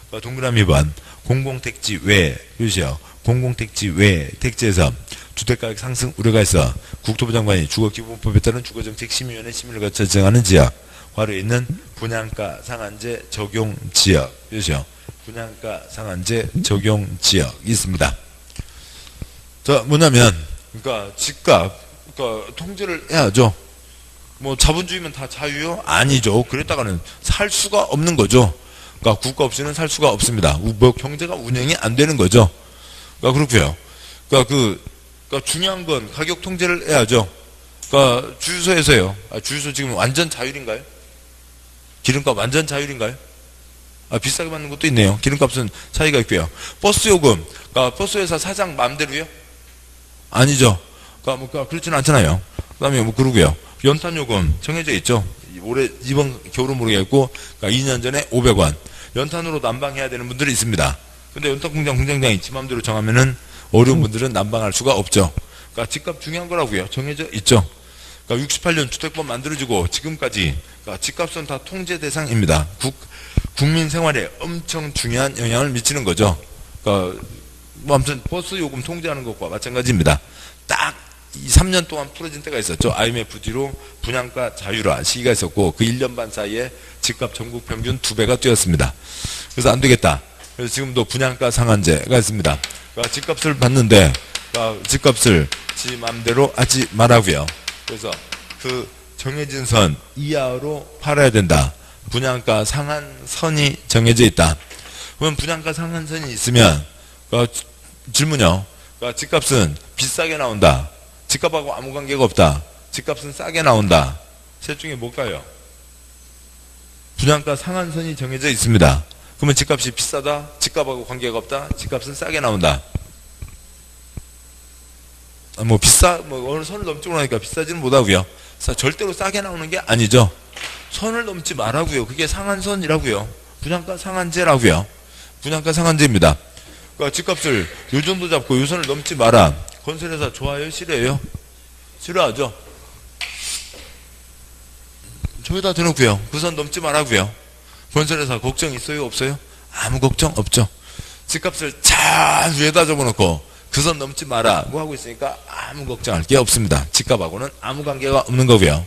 그러니까 동그라미 2번 공공택지 외 표시요. 공공택지 외 택지에서 주택가격 상승 우려가 있어 국토부 장관이 주거기본법에 따른 주거정책심의위원회 심의를 거쳐 정하는 지역 괄호에 있는 분양가 상한제 적용 지역 표시요. 분양가 상한제 적용 지역이 있습니다. 자, 뭐냐면 그러니까 집값 그러니까 통제를 해야죠. 뭐 자본주의면 다 자유요? 아니죠. 그랬다가는 살 수가 없는 거죠. 그러니까 국가 없이는 살 수가 없습니다. 뭐 경제가 운영이 안 되는 거죠. 그러니까 그렇고요. 그러니까 중요한 건 가격 통제를 해야죠. 그러니까 주유소에서요. 주유소 지금 완전 자율인가요? 기름값 완전 자율인가요? 비싸게 받는 것도 있네요. 기름값은 차이가 있고요. 버스 요금, 그러니까 버스 회사 사장 마음대로요? 아니죠. 그러니까 그렇지는 않잖아요. 그다음에 뭐 그러고요. 연탄 요금 정해져 있죠. 올해 이번 겨울은 모르겠고, 그러니까 2년 전에 500원. 연탄으로 난방해야 되는 분들이 있습니다. 근데 연탄 공장장이 지 마음대로 정하면은 어려운 분들은 난방할 수가 없죠. 그러니까 집값 중요한 거라고요. 정해져 있죠. 그러니까 68년 주택법 만들어지고 지금까지 그러니까 집값은 다 통제 대상입니다. 국민 생활에 엄청 중요한 영향을 미치는 거죠. 그러니까 뭐 아무튼 버스 요금 통제하는 것과 마찬가지입니다. 딱 3년 동안 풀어진 때가 있었죠. IMF 뒤로 분양가 자율화 시기가 있었고 그 1년 반 사이에 집값 전국 평균 2배가 뛰었습니다. 그래서 안 되겠다. 그래서 지금도 분양가 상한제가 있습니다. 그러니까 집값을 받는데 그러니까 집값을 지 마음대로 하지 말라고요. 그래서 그 정해진 선 이하로 팔아야 된다. 분양가 상한선이 정해져 있다. 그럼 분양가 상한선이 있으면 그러니까 질문요. 그러니까 집값은 비싸게 나온다. 집값하고 아무 관계가 없다. 집값은 싸게 나온다. 셋 중에 뭘까요? 분양가 상한선이 정해져 있습니다. 그러면 집값이 비싸다. 집값하고 관계가 없다. 집값은 싸게 나온다. 뭐 어느 선을 넘지 못하니까 비싸지는 못하고요. 절대로 싸게 나오는 게 아니죠. 선을 넘지 말라고요. 그게 상한선이라고요. 분양가 상한제라고요. 분양가 상한제입니다. 그러니까 집값을 요 정도 잡고 요 선을 넘지 마라. 건설회사 좋아요? 싫어요? 싫어하죠? 저기다 대놓고요. 그 선 넘지 말라고요. 건설회사 걱정 있어요? 없어요? 아무 걱정 없죠. 집값을 잘 위에다 접어놓고 그 선 넘지 마라 뭐 하고 있으니까 아무 걱정할 게 없습니다. 집값하고는 아무 관계가 없는 거고요.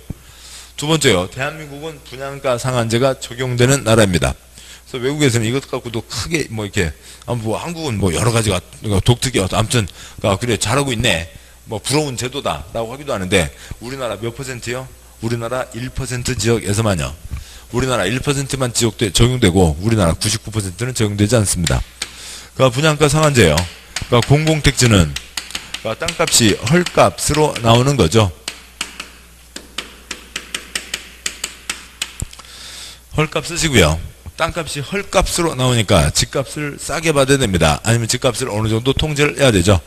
두 번째요. 대한민국은 분양가 상한제가 적용되는 나라입니다. 그래서 외국에서는 이것 갖고도 크게 뭐 이렇게 뭐 한국은 뭐 여러 가지가 독특해요. 아무튼 그래 잘하고 있네. 뭐 부러운 제도다라고 하기도 하는데 우리나라 몇 %요? 우리나라 1% 지역에서만요. 우리나라 1%만 적용되고 우리나라 99%는 적용되지 않습니다. 그러니까 분양가 상한제예요. 그러니까 공공택지는 그러니까 땅값이 헐값으로 나오는 거죠. 헐값 쓰시고요. 땅값이 헐값으로 나오니까 집값을 싸게 받아야 됩니다. 아니면 집값을 어느 정도 통제를 해야 되죠.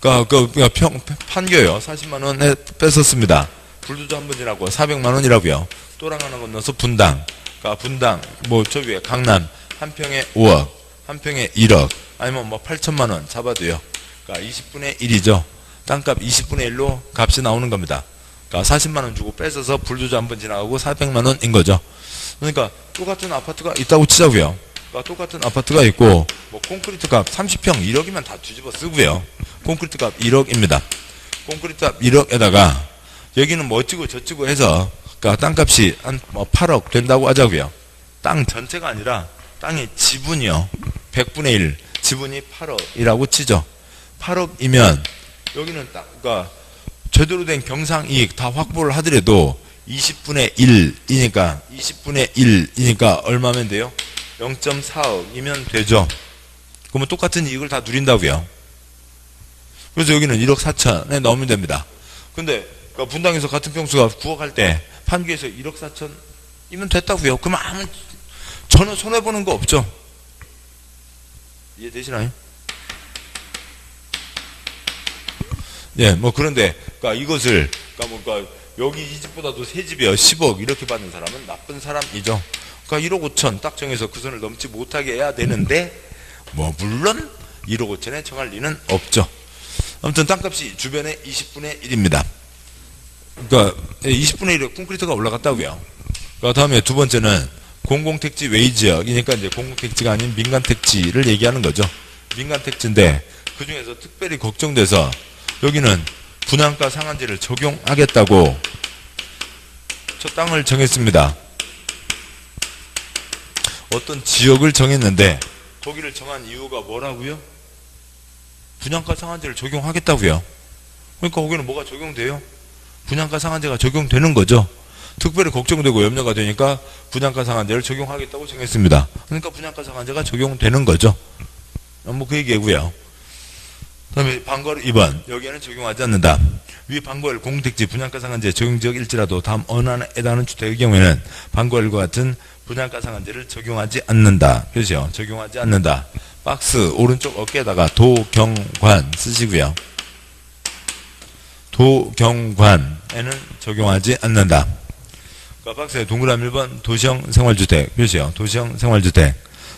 그러니까 판교요. 40만 원에 뺏었습니다. 불도저 한 번 지나고 400만 원이라고요. 또랑 하나 건너서 분당. 그러니까 분당 뭐 저 위에 강남 한 평에 5억, 한 평에 1억, 아니면 뭐 8천만 원 잡아도요. 그러니까 20분의 1이죠. 땅값 20분의 1로 값이 나오는 겁니다. 그러니까 40만 원 주고 뺏어서 불도저 한 번 지나가고 400만 원인 거죠. 그러니까 똑같은 아파트가 있다고 치자고요. 그러니까 똑같은 아파트가 있고 뭐 콘크리트 값 30평 1억이면 다 뒤집어 쓰고요. 콘크리트 값 1억입니다. 콘크리트 값 1억에다가 여기는 뭐 어찌고 저찌고 해서 그러니까 땅값이 한 뭐 8억 된다고 하자고요. 땅 전체가 아니라 땅의 지분이요. 100분의 1 지분이 8억이라고 치죠. 8억이면 여기는 그러니까 제대로 된 경상이익 다 확보를 하더라도 20분의 1이니까 20분의 1이니까 얼마면 돼요? 0.4억이면 되죠. 그러면 똑같은 이익을 다 누린다고요. 그래서 여기는 1억 4천에 넣으면 됩니다. 근데 그러니까 분당에서 같은 평수가 9억 할 때 판교에서 1억 4천이면 됐다고요. 그러면 전혀 손해보는 거 없죠. 이해되시나요? 예, 뭐 그런데 그러니까 이것을 그러니까 여기 이 집보다도 새 집이요 10억 이렇게 받는 사람은 나쁜 사람이죠. 그러니까 1억 5천 딱 정해서 그 선을 넘지 못하게 해야 되는데 뭐 물론 1억 5천에 정할 리는 없죠. 아무튼 땅값이 주변에 20분의 1입니다. 그러니까 20분의 1에 콘크리트가 올라갔다고요. 그러니까 다음에 두 번째는 공공택지 외지역이니까 이제 공공택지가 아닌 민간택지를 얘기하는 거죠. 민간택지인데 그 중에서 특별히 걱정돼서 여기는 분양가 상한제를 적용하겠다고 저 땅을 정했습니다. 어떤 지역을 정했는데 거기를 정한 이유가 뭐라고요? 분양가 상한제를 적용하겠다고요. 그러니까 거기는 뭐가 적용돼요? 분양가 상한제가 적용되는 거죠. 특별히 걱정되고 염려가 되니까 분양가 상한제를 적용하겠다고 정했습니다. 그러니까 분양가 상한제가 적용되는 거죠. 뭐 그 얘기고요. 그다음에 방과후 2번 여기에는 적용하지 않는다. 위 방과후 공택지 분양가 상한제 적용지역일지라도 다음 어느 하나에 해당하는 주택의 경우에는 방과후 1과 같은 분양가 상한제를 적용하지 않는다. 그렇죠? 적용하지 않는다. 박스 오른쪽 어깨에다가 도경관 쓰시고요. 도경관에는 적용하지 않는다. 그러니까 박스에 동그라미 1번 도시형 생활주택. 그렇죠? 도시형 생활주택.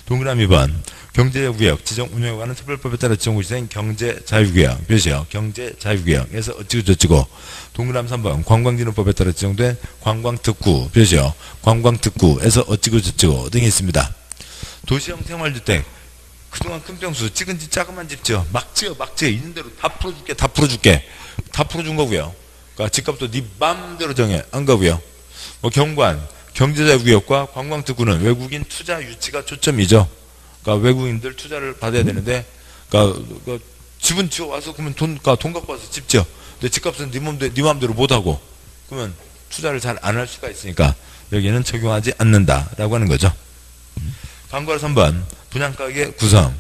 동그라미 2번 경제구역 지정 운영에 관한 특별법에 따라 지정구시된 경제자유구역. 그렇죠? 경제자유구역에서 어찌고 저찌고. 동그라미 3번 관광진흥법에 따라 지정된 관광특구. 그렇죠? 관광특구에서 어찌고 저찌고 등이 있습니다. 도시형 생활주택. 그동안 큰 평수 찍은 집 작은 집죠. 막 지어 있는 대로 다 풀어줄게 다 풀어준 거고요. 그러니까 집값도 네 맘대로 정해 안 가고요. 뭐 경관 경제자유구역과 관광특구는 외국인 투자 유치가 초점이죠. 그러니까 외국인들 투자를 받아야 되는데, 그러니까 집은 지어 와서 그러면 돈 갖고 와서 집 지어. 근데 집값은 네 맘대로 못 하고 그러면 투자를 잘 안 할 수가 있으니까 여기는 적용하지 않는다라고 하는 거죠. 광고라 3번 분양가격 구성.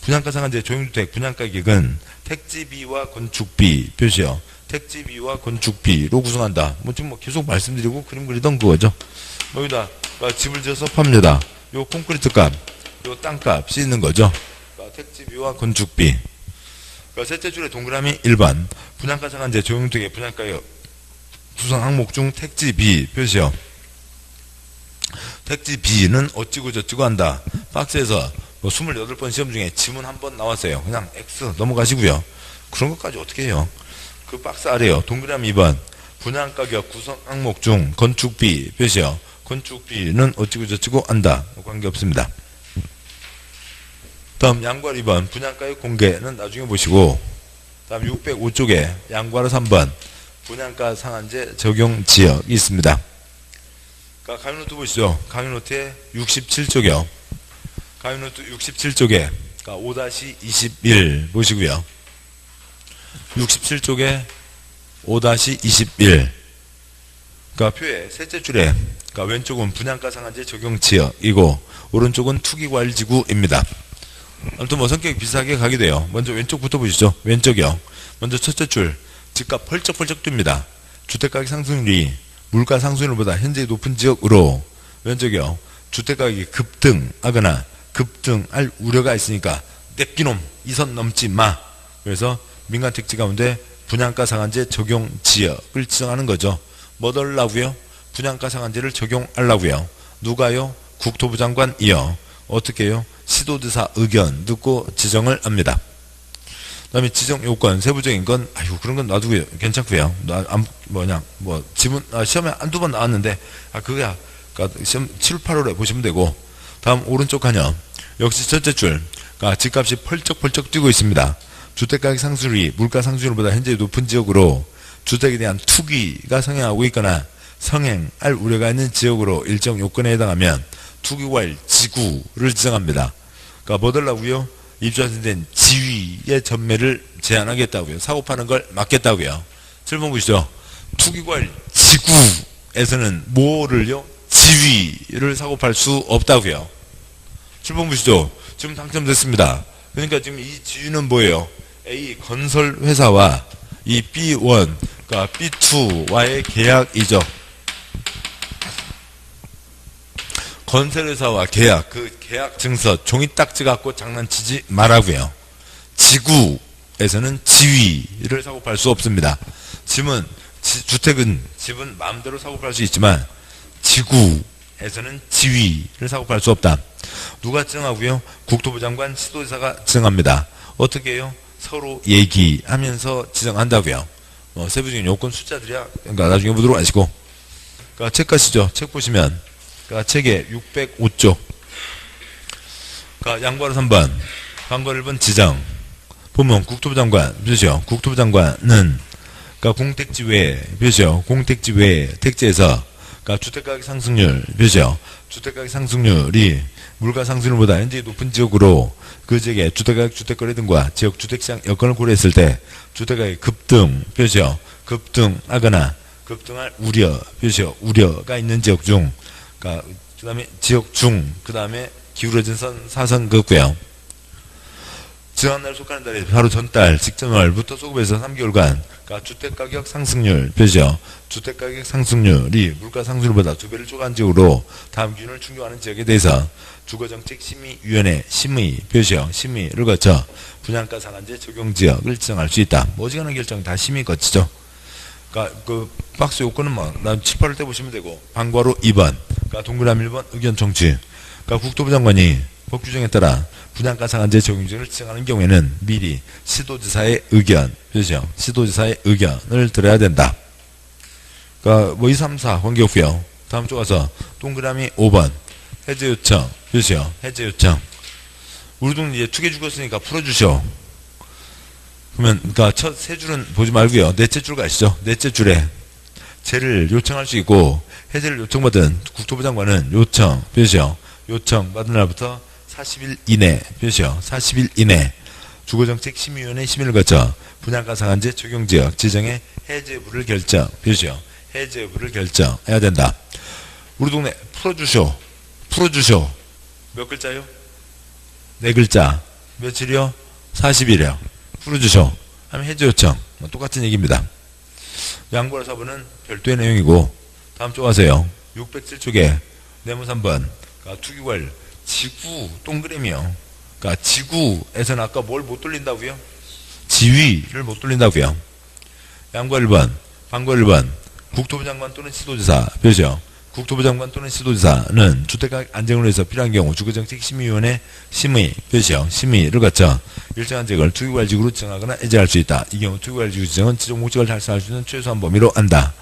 분양가 상한제 조용주택 분양가격은 택지비와 건축비 표시요. 택지비와 건축비로 구성한다. 뭐 지금 계속 말씀드리고 그림 그리던 그거죠. 여기다 집을 지어서 팝니다. 요 콘크리트 값, 요 땅값이 있는 거죠. 그러니까 택지비와 건축비. 그러니까 셋째 줄에 동그라미 1번 분양가 상한제 조용주택의 분양가격 구성 항목 중 택지비 표시요. 택지비는 어찌고 저찌고 한다. 박스에서 뭐 28번 시험 중에 지문 한 번 나왔어요. 그냥 X 넘어가시고요. 그런 것까지 어떻게 해요? 그 박스 아래요. 동그라미 2번 분양가격 구성 항목 중 건축비 표시요. 건축비는 어찌고 저찌고 한다. 관계없습니다. 다음 양괄 2번 분양가격 공개는 나중에 보시고, 다음 605쪽에 양괄 3번 분양가 상한제 적용 지역이 있습니다. 그러니까 강의노트 보시죠. 강의노트에 67쪽이요. 강의노트 67쪽에 그러니까 5-21 보시고요. 67쪽에 5-21 그러니까 표의 셋째 줄에 그러니까 왼쪽은 분양가 상한제 적용 지역이고 오른쪽은 투기과일지구입니다. 아무튼 뭐 성격이 비슷하게 가게 돼요. 먼저 왼쪽부터 보시죠. 왼쪽이요. 먼저 첫째 줄 집값 펄쩍펄쩍 뜁니다. 주택가격 상승률이 물가 상승률보다 현재 높은 지역으로 왼쪽이요. 주택가격이 급등하거나 급등할 우려가 있으니까 냅기놈 이 선 넘지 마. 그래서 민간 택지 가운데 분양가 상한제 적용 지역을 지정하는 거죠. 뭐 넣으려고요? 분양가 상한제를 적용하려고요. 누가요? 국토부 장관이요. 어떻게 해요? 시도지사 의견 듣고 지정을 합니다. 그 다음에 지정 요건 세부적인 건 그런 건 놔두고요. 괜찮고요. 지문 시험에 한두 번 나왔는데 그거야. 그러니까 시험 7, 8월에 보시면 되고, 다음 오른쪽 칸이요. 역시 첫째 줄 그러니까 집값이 펄쩍펄쩍 뛰고 있습니다. 주택가격 상승률이 물가 상승률보다 현재 높은 지역으로 주택에 대한 투기가 성행하고 있거나 성행할 우려가 있는 지역으로 일정 요건에 해당하면 투기과일 지구를 지정합니다. 그러니까 뭐 달라고요? 입주된 지위의 전매를 제한하겠다고요. 사고 파는 걸 막겠다고요. 7번 보시죠. 투기과일 지구에서는 뭐를요? 지위를 사고 팔 수 없다고요. 7번 보시죠. 지금 당첨됐습니다. 그러니까 지금 이 지위는 뭐예요? A 건설회사와 이 B1 그러니까 B2와의 계약이죠. 건설회사와 계약, 그 계약 증서 종이 딱지 갖고 장난치지 말라고요. 지구에서는 지위를 사고 팔 수 없습니다. 집은 마음대로 사고 팔 수 있지만 지구에서는 지위를 사고 팔 수 없다. 누가 지정하고요? 국토부 장관 시도지사가 지정합니다. 어떻게 해요? 서로 얘기하면서 지정한다고요. 세부적인 요건 숫자들이야. 그러니까 나중에 보도록 하시고. 그러니까 책 가시죠. 책 보시면 그러니까 책의 605쪽. 그러니까 양괄호 3번, 광괄호 1번 지정. 보면 국토부 장관, 그렇죠? 국토부 장관은 그러니까 공택지 외, 그렇죠? 공택지 외 택지에서 그러니까 주택가격 상승률, 그렇죠? 주택가격 상승률이 물가 상승률보다 현재 높은 지역으로 그 지역의 주택가격 주택거래 등과 지역 주택시장 여건을 고려했을 때 주택가격 급등, 그렇죠? 급등하거나 급등할 우려, 그렇죠? 우려가 있는 지역 중, 그러니까 그다음에 지역 중, 그다음에 기울어진 선 사선 긋고요. 지난 날 속하는 달이 바로 전달 직전월부터 소급해서 3개월간 그러니까 주택가격 상승률 표시요. 주택가격 상승률이 물가 상승률보다 2배를 초과한 지역으로 다음 기준을 충족하는 지역에 대해서 주거정책심의위원회 심의 표시요. 심의를 거쳐 분양가 상한제 적용 지역을 지정할 수 있다. 어지간한 결정이 다 심의 거치죠. 그러니까 그 박스 요건은 난 7, 8월 때 보시면 되고 방과로 2번 그러니까 동그라미 1번 의견 청취 그러니까 국토부 장관이 법 규정에 따라 분양가 상한제 적용 지역을 지정하는 경우에는 미리 시도지사의 의견 표시요. 시도지사의 의견을 들어야 된다. 그러니까 뭐 2, 3, 4 관계없고요. 다음 쪽 가서 동그라미 5번 해제 요청 표시요. 해제 요청 우리 동네 이제 2개 죽었으니까 풀어주셔. 그러면 그러니까 첫 세 줄은 보지 말고요. 넷째 줄 가시죠. 넷째 줄에 제를 요청할 수 있고 해제를 요청받은 국토부 장관은 요청 표시요. 요청 받은 날부터 40일 이내 표시요. 40일 이내 주거정책심의위원회 심의를 거쳐 분양가 상한제 적용지역 지정의 해제 여부를 결정 표시요. 해제 여부를 결정해야 된다. 우리 동네 풀어주쇼. 풀어주쇼. 몇 글자요? 4글자. 며칠이요? 40일이요. 풀어주쇼. 하면 해제 요청. 똑같은 얘기입니다. 양보할 사부는 별도의 내용이고 다음 쪽 가세요. 607쪽에 네모 3번 그러니까 투기괄 지구 동그라미요. 그러니까 지구에서는 아까 뭘 못 돌린다고요? 지위를 못 돌린다고요. 양과 1번, 방과 1번 국토부 장관 또는 시도지사 표시요. 국토부 장관 또는 시도지사는 주택가격 안정을 위해서 필요한 경우 주거정책심의위원회 심의 표시요. 심의를 거쳐 일정한 지역을 투기괄지구로 지정하거나 해제할 수 있다. 이 경우 투기괄지구 지정은 지정 목적을 달성할 수 있는 최소한 범위로 한다.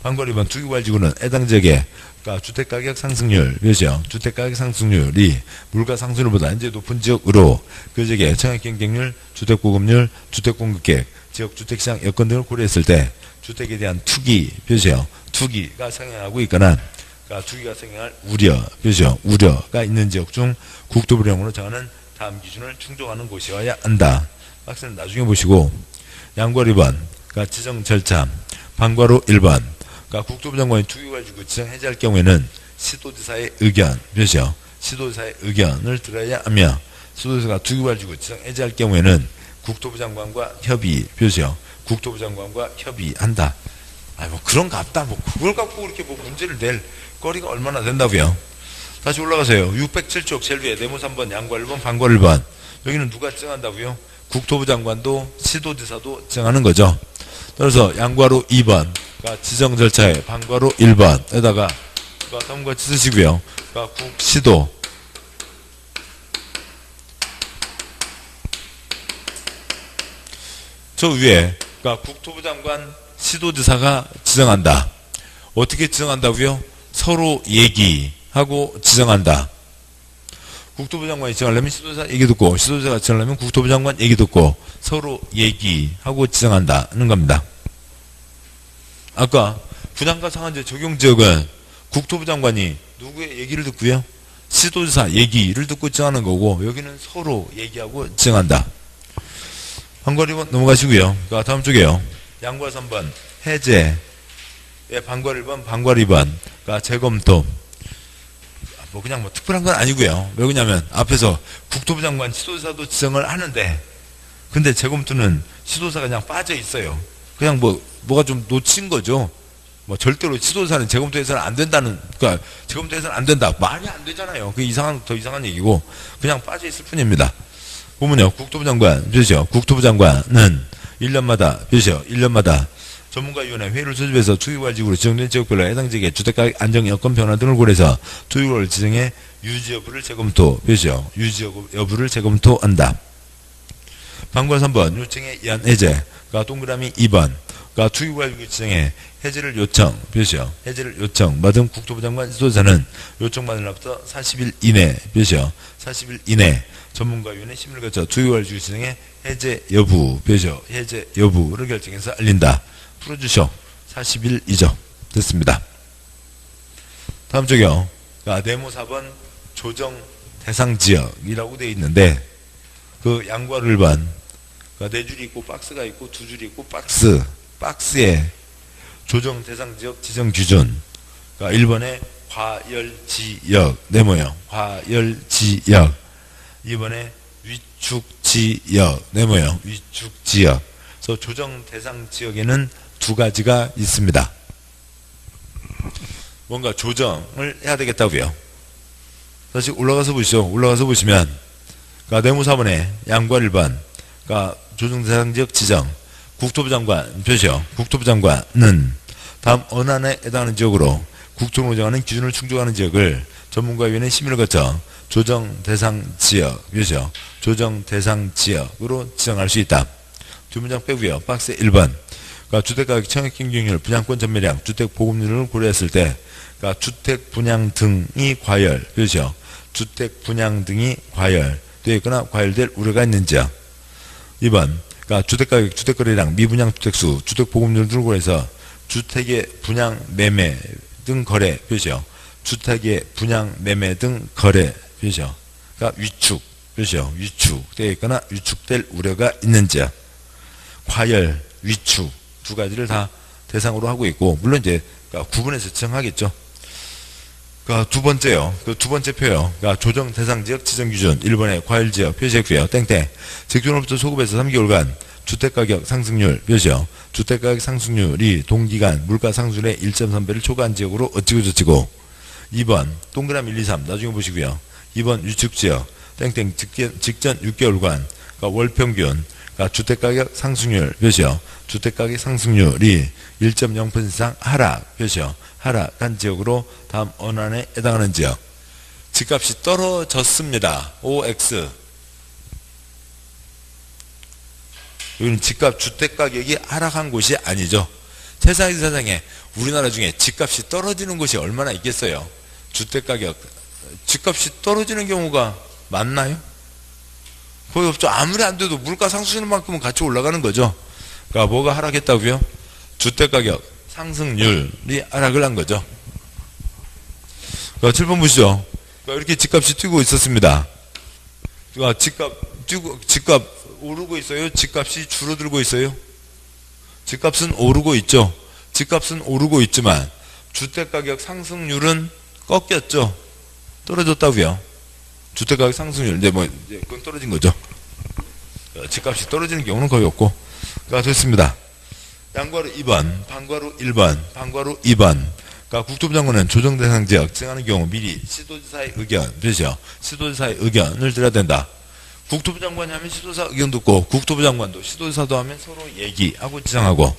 방과 2번 투기괄지구는 해당 지역에 그러니까 주택가격 상승률 표시요. 주택가격 상승률이 물가 상승률보다 이제 높은 지역으로 그 지역의 청약 경쟁률, 주택 보급률, 주택 공급계획, 지역 주택시장 여건 등을 고려했을 때 주택에 대한 투기 표시요. 투기가 성행하고 있거나 그러니까 투기가 성행할 우려 표시요. 우려가 있는 지역 중 국토부령으로 정하는 다음 기준을 충족하는 곳이어야 한다. 박스는 나중에 보시고 양과 2번 그러니까 지정 절차 방과로 1번 그러니까 국토부 장관이 투기가지고 지정 해제할 경우에는 시도지사의 의견 표시요. 시도지사의 의견을 들어야 하며 시도지사가 투기가지고 지정 해제할 경우에는 국토부 장관과 협의 표시요. 국토부 장관과 협의한다. 뭐 그런 갑다. 뭐 그걸 갖고 그렇게 뭐 문제를 낼 거리가 얼마나 된다고요. 다시 올라가세요. 607쪽 제일 위에 네모 3번 양과 1번 방과 1번 여기는 누가 지정한다고요? 국토부 장관도 시도지사도 지정하는 거죠. 따라서 양과로 2번 그러니까 지정 절차에 방과로 1번에다가 그러니까 다음과 같이 쓰시고요. 그러니까 국시도 저 위에 그러니까 국토부 장관 시도지사가 지정한다. 어떻게 지정한다고요? 서로 얘기하고 지정한다. 국토부 장관이 지정하려면 시도지사 얘기 듣고 시도지사가 지정하려면 국토부 장관 얘기 듣고 서로 얘기하고 지정한다는 겁니다. 아까 분양가 상한제 적용 지역은 국토부 장관이 누구의 얘기를 듣고요? 시도지사 얘기를 듣고 지정하는 거고 여기는 서로 얘기하고 지정한다. 방과 1번 넘어가시고요. 그러니까 다음 쪽에요. 양과 3번 해제 방과 1번 방과 2번 그러니까 재검토 뭐 그냥 뭐 특별한 건 아니고요. 왜 그러냐면 앞에서 국토부 장관 시도지사도 지정을 하는데 근데 재검토는 시도지사가 그냥 빠져 있어요. 그냥 뭐가 좀 놓친 거죠. 뭐 절대로 시도지사는 재검토해서는 안 된다는 그러니까 재검토해서는 안 된다. 말이 안 되잖아요. 그 더 이상한 얘기고 그냥 빠져 있을 뿐입니다. 보면요. 국토부 장관 표시요. 국토부 장관은 1년마다 표시요. 1년마다 전문가위원회 회의를 소집해서 투기괄지구로 지정된 지역별로 해당 지역의 주택가격 안정 여건 변화 등을 고려해서 투기괄 지정의 유지 여부를 재검토 표시요. 유지 여부를 재검토한다. 방과 3번 요청에 의한 해제 그러니까 동그라미 2번 그러니까 투기괄지구 지정의 해제를 요청 표시요. 해제를 요청 받은 국토부 장관 시도지사는 요청받은 날부터 40일 이내 표시요. 40일 이내 전문가위원회 심의를 거쳐 투기괄지구 지정의 해제 여부 표시요. 해제 여부를 결정해서 알린다. 풀어주셔. 40일이죠. 됐습니다. 다음 쪽이요. 그러니까 네모 4번 조정 대상 지역이라고 되어 있는데 그 양과 1번 그러니까 4줄이 있고 박스가 있고 2줄이 있고 박스에 조정 대상 지역 지정 기준 그러니까 1번에 과열지역 네모요. 과열지역 2번에 위축지역. 네, 뭐예요? 위축지역. 그래서 조정 대상 지역에는 두 가지가 있습니다. 뭔가 조정을 해야 되겠다고요. 다시 올라가서 보시죠. 올라가서 보시면, 그러니까 내무 4번에 양과 1번, 그러니까 조정 대상 지역 지정, 국토부 장관 표시요. 국토부 장관은 다음 언안에 해당하는 지역으로 국토부가 정하는 기준을 충족하는 지역을 전문가위원회 심의를 거쳐 조정 대상 지역 표시요. 조정 대상 지역으로 지정할 수 있다. 두 문장 빼고요. 박스 1번. 그러니까 주택가격 청약 경쟁률, 분양권 전매량, 주택 보급률을 고려했을 때, 그러니까 주택 분양 등이 과열, 그렇죠? 주택 분양 등이 과열되어 있거나 과열될 우려가 있는지요. 2번. 그러니까 주택가격, 주택거래량, 미분양 주택수, 주택 보급률 등을 고려해서 주택의 분양 매매 등 거래, 그렇죠? 주택의 분양 매매 등 거래, 그렇죠? 그러니까 위축, 그렇죠? 위축되어 있거나 위축될 우려가 있는지요. 과열, 위축 두 가지를 다 대상으로 하고 있고, 물론 이제 구분해서 지정하겠죠. 그러니까 두 번째요. 그 두 번째 표요. 그러니까 조정 대상 지역 지정 기준 1번에 과열 지역 표시했고요. 땡땡. 직전으로부터 소급해서 3개월간 주택가격 상승률 표시요. 주택가격 상승률이 동기간 물가 상승률의 1.3배를 초과한 지역으로 어찌고 저찌고. 2번 동그라미 1, 2, 3 나중에 보시고요. 2번 위축 지역 땡땡 직전 6개월간 그러니까 월 평균 그러니까 주택가격 상승률 표시요. 주택가격 상승률이 1.0% 이상 하락 표시요. 하락한 지역으로 다음 언안에 해당하는 지역. 집값이 떨어졌습니다. OX. 여기는 집값 주택가격이 하락한 곳이 아니죠. 세상에 우리나라 중에 집값이 떨어지는 곳이 얼마나 있겠어요. 주택가격 집값이 떨어지는 경우가 많나요? 거의 없죠. 아무리 안 돼도 물가 상승률 만큼은 같이 올라가는 거죠. 그러니까 뭐가 하락했다고요? 주택가격 상승률이 하락을 한 거죠. 그러니까 7번 보시죠. 그러니까 이렇게 집값이 뛰고 있었습니다. 그러니까 집값 오르고 있어요? 집값이 줄어들고 있어요? 집값은 오르고 있죠. 집값은 오르고 있지만 주택가격 상승률은 꺾였죠. 떨어졌다고요. 주택가격 상승률 이제 그건 떨어진 거죠. 집값이 떨어지는 경우는 거의 없고. 그러니까 됐습니다. 양괄호 2번, 방괄호 1번, 방괄호 2번. 그러니까 국토부 장관은 조정 대상 지역 지정하는 경우 미리 시도지사의 의견, 표시요. 시도지사의 의견을 들어야 된다. 국토부 장관이 하면 시도지사 의견 듣고, 국토부 장관도 시도지사도 하면 서로 얘기하고 지정하고.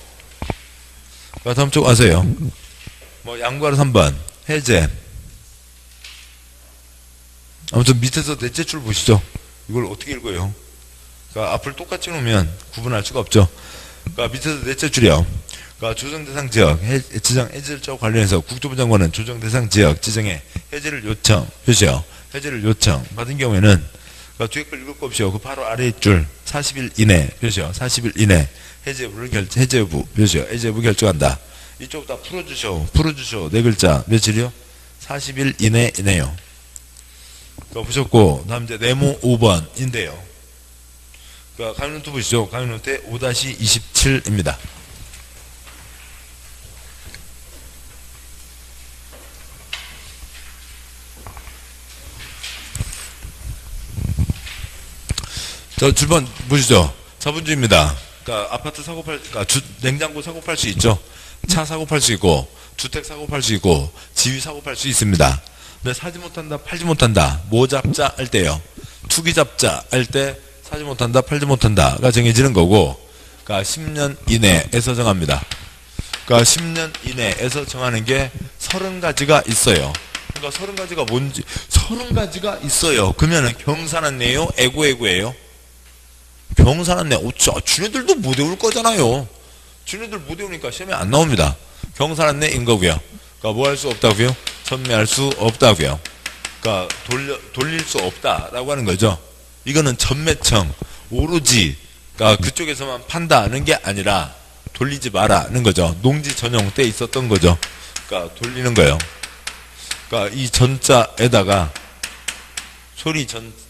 그러니까 다음 쪽 아세요. 양괄호 3번, 해제. 아무튼 밑에서 넷째 줄 보시죠. 이걸 어떻게 읽어요? 그러니까 앞을 똑같이 놓으면 구분할 수가 없죠. 그러니까 밑에서 넷째 줄이요. 그러니까 조정 대상 지역 지정 해제일자와 관련해서 국토부 장관은 조정 대상 지역 지정에 해제를 요청, 표시요. 해제를 요청 받은 경우에는 그러니까 뒤에 걸 읽을 거 없이요. 그 바로 아래 줄 40일 이내, 표시요. 40일 이내 해제부, 표시요. 해제부 결정한다. 이쪽 다 풀어주셔. 네 글자 며칠이요? 40일 이내이네요. 보셨고, 다음 이제 네모 5번인데요. 그러니까 가위노트 보시죠. 가위노트에 5-27입니다. 자, 7번 보시죠. 자본주의입니다. 그러니까 아파트 사고 그러니까 냉장고 사고 팔 수 있죠. 차 사고 팔 수 있고, 주택 사고 팔 수 있고, 지위 사고 팔 수 있습니다. 근데 사지 못한다, 팔지 못한다. 뭐 잡자 할 때요. 투기 잡자 할 때 사지 못한다, 팔지 못한다가 정해지는 거고, 그러니까 10년 이내에서 정합니다. 그러니까 10년 이내에서 정하는 게 30가지가 있어요. 그러니까 30가지가 뭔지, 30가지가 있어요. 그러면은 경산한네요? 애고애고예요? 경산한네. 주네들도 못 외울 거잖아요. 주네들 못 외우니까 시험에 안 나옵니다. 경산한네인 거고요. 그러니까 뭐 할 수 없다고요? 전매할 수 없다고요. 그러니까 돌릴 수 없다라고 하는 거죠. 이거는 전매청 오로지 그러니까 그쪽에서만 판다는 게 아니라 돌리지 마라는 거죠. 농지 전용 때 있었던 거죠. 그러니까 돌리는 거예요. 그러니까 이 전자에다가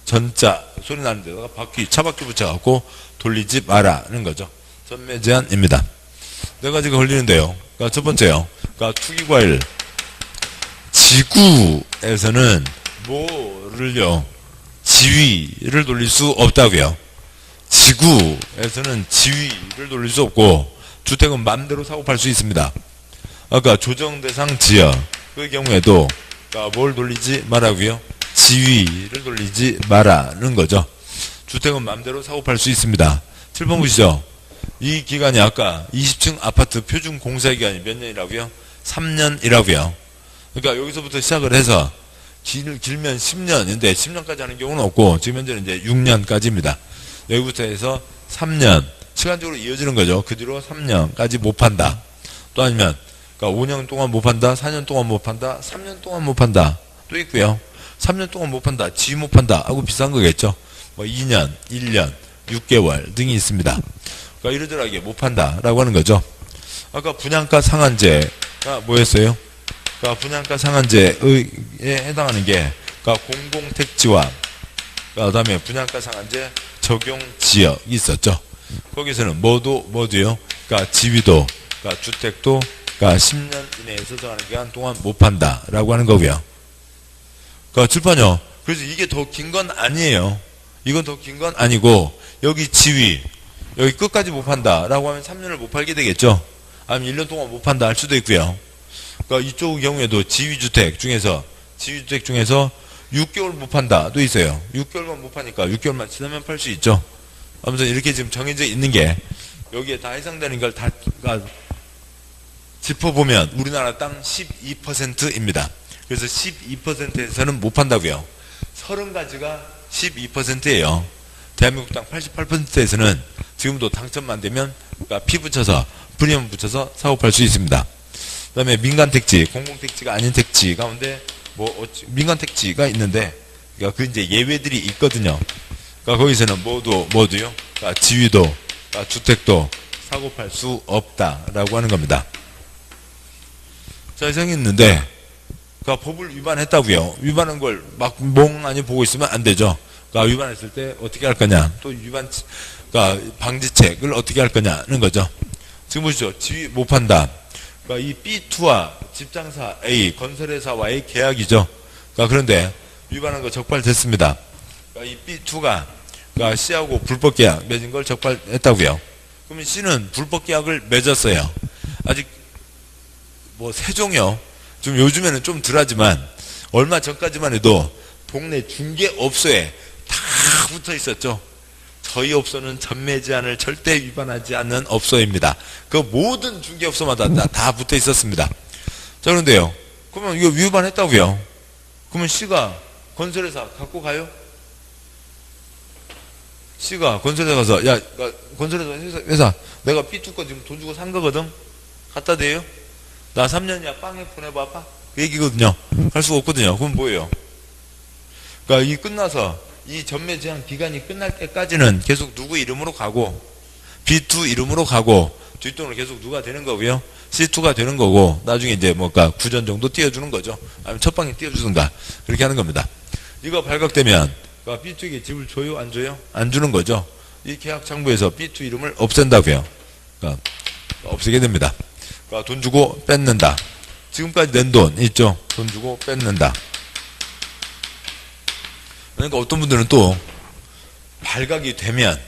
전자 소리 나는 데다가 차바퀴 붙여갖고 돌리지 마라는 거죠. 전매 제한입니다. 네 가지가 걸리는데요. 그러니까 첫 번째요. 그러니까 투기과일 지구에서는 뭐를요? 지위를 돌릴 수 없다고요. 지구에서는 지위를 돌릴 수 없고 주택은 마음대로 사고 팔 수 있습니다. 아까 조정 대상 지역 그 경우에도 뭘 돌리지 말라고요? 지위를 돌리지 말라는 거죠. 주택은 마음대로 사고 팔 수 있습니다. 7번 보시죠. 이 기간이 아까 20층 아파트 표준 공사 기간이 몇 년이라고요? 3년이라고요. 그러니까 여기서부터 시작을 해서 길면 10년인데 10년까지 하는 경우는 없고 지금 현재는 이제 6년까지입니다. 여기부터 해서 3년 시간적으로 이어지는 거죠. 그 뒤로 3년까지 못 판다. 또 아니면 그러니까 5년 동안 못 판다, 4년 동안 못 판다, 3년 동안 못 판다. 또 있고요. 3년 동안 못 판다, 지위 못 판다 하고 비슷한 거겠죠. 뭐 2년, 1년, 6개월 등이 있습니다. 그러니까 이러저러하게 못 판다라고 하는 거죠. 아까 분양가 상한제가 뭐였어요? 그러니까 분양가 상한제에 해당하는 게 그러니까 공공택지와 그다음에 분양가 상한제 적용 지역이 있었죠. 거기서는 뭐도요? 그러니까 지위도, 그러니까 주택도, 그러니까 10년 이내에서 정하는 기간 동안 못 판다라고 하는 거고요. 그러니까 칠판요. 그래서 이게 더 긴 건 아니에요. 이건 더 긴 건 아니고 여기 지위 여기 끝까지 못 판다라고 하면 3년을 못 팔게 되겠죠. 아니면 1년 동안 못 판다 할 수도 있고요. 그러니까 이쪽 경우에도 지위주택 중에서 6개월 못 판다도 있어요. 6개월만 못 파니까 6개월만 지나면 팔 수 있죠. 아무튼 이렇게 지금 정해져 있는 게 여기에 다 해당되는 걸 다 짚어보면 우리나라 땅 12%입니다. 그래서 12%에서는 못 판다고요. 30가지가 12%예요. 대한민국 땅 88%에서는 지금도 당첨만 되면 그러니까 피 붙여서 프리미엄 붙여서 사고 팔 수 있습니다. 그 다음에 민간 택지, 공공 택지가 아닌 택지 가운데 민간 택지가 있는데 그러니까 그 이제 예외들이 있거든요. 그러니까 거기서는 뭐도요? 그러니까 지위도, 그러니까 주택도 사고 팔 수 없다라고 하는 겁니다. 자, 이상이 있는데 그러니까 법을 위반했다고요. 위반한 걸 막 멍하니 보고 있으면 안 되죠. 그러니까 위반했을 때 어떻게 할 거냐, 또 그러니까 방지책을 어떻게 할 거냐는 거죠. 지금 보시죠. 지위 못 판다. 그러니까 이 B2와 집장사 A, 건설회사와의 계약이죠. 그러니까 그런데 위반한 거 적발됐습니다. 그러니까 이 B2가 그러니까 C하고 불법 계약 맺은 걸 적발했다고요. 그러면 C는 불법 계약을 맺었어요. 아직 뭐 세종요. 좀 요즘에는 좀 덜하지만 얼마 전까지만 해도 동네 중개업소에 다 붙어 있었죠. 저희 업소는 전매 제한을 절대 위반하지 않는 업소입니다. 그 모든 중개업소마다 다 붙어 있었습니다. 자, 그런데요. 그러면 이거 위반했다고요. 그러면 C가 건설회사 갖고 가요? C가 건설회사 가서 야, 건설회사 회사 내가 B2 거 지금 돈 주고 산 거거든. 갖다 대요? 나 3년이야. 빵에 보내봐봐. 그 얘기거든요. 할 수가 없거든요. 그럼 뭐예요? 그러니까 이 끝나서 이 전매 제한 기간이 끝날 때까지는 계속 누구 이름으로 가고 B2 이름으로 가고 뒷돈을 계속 누가 되는 거고요. C2가 되는 거고 나중에 이제 뭔가 9전 정도 띄워주는 거죠. 아니면 첫 방에 띄워주든가 그렇게 하는 겁니다. 이거 발각되면 그러니까 B2에게 집을 줘요? 안 줘요? 안 주는 거죠. 이 계약 창구에서 B2 이름을 없앤다고요. 그러니까 없애게 됩니다. 그러니까 돈 주고 뺏는다. 지금까지 낸 돈 있죠? 돈 주고 뺏는다. 그러니까 어떤 분들은 또 발각이 되면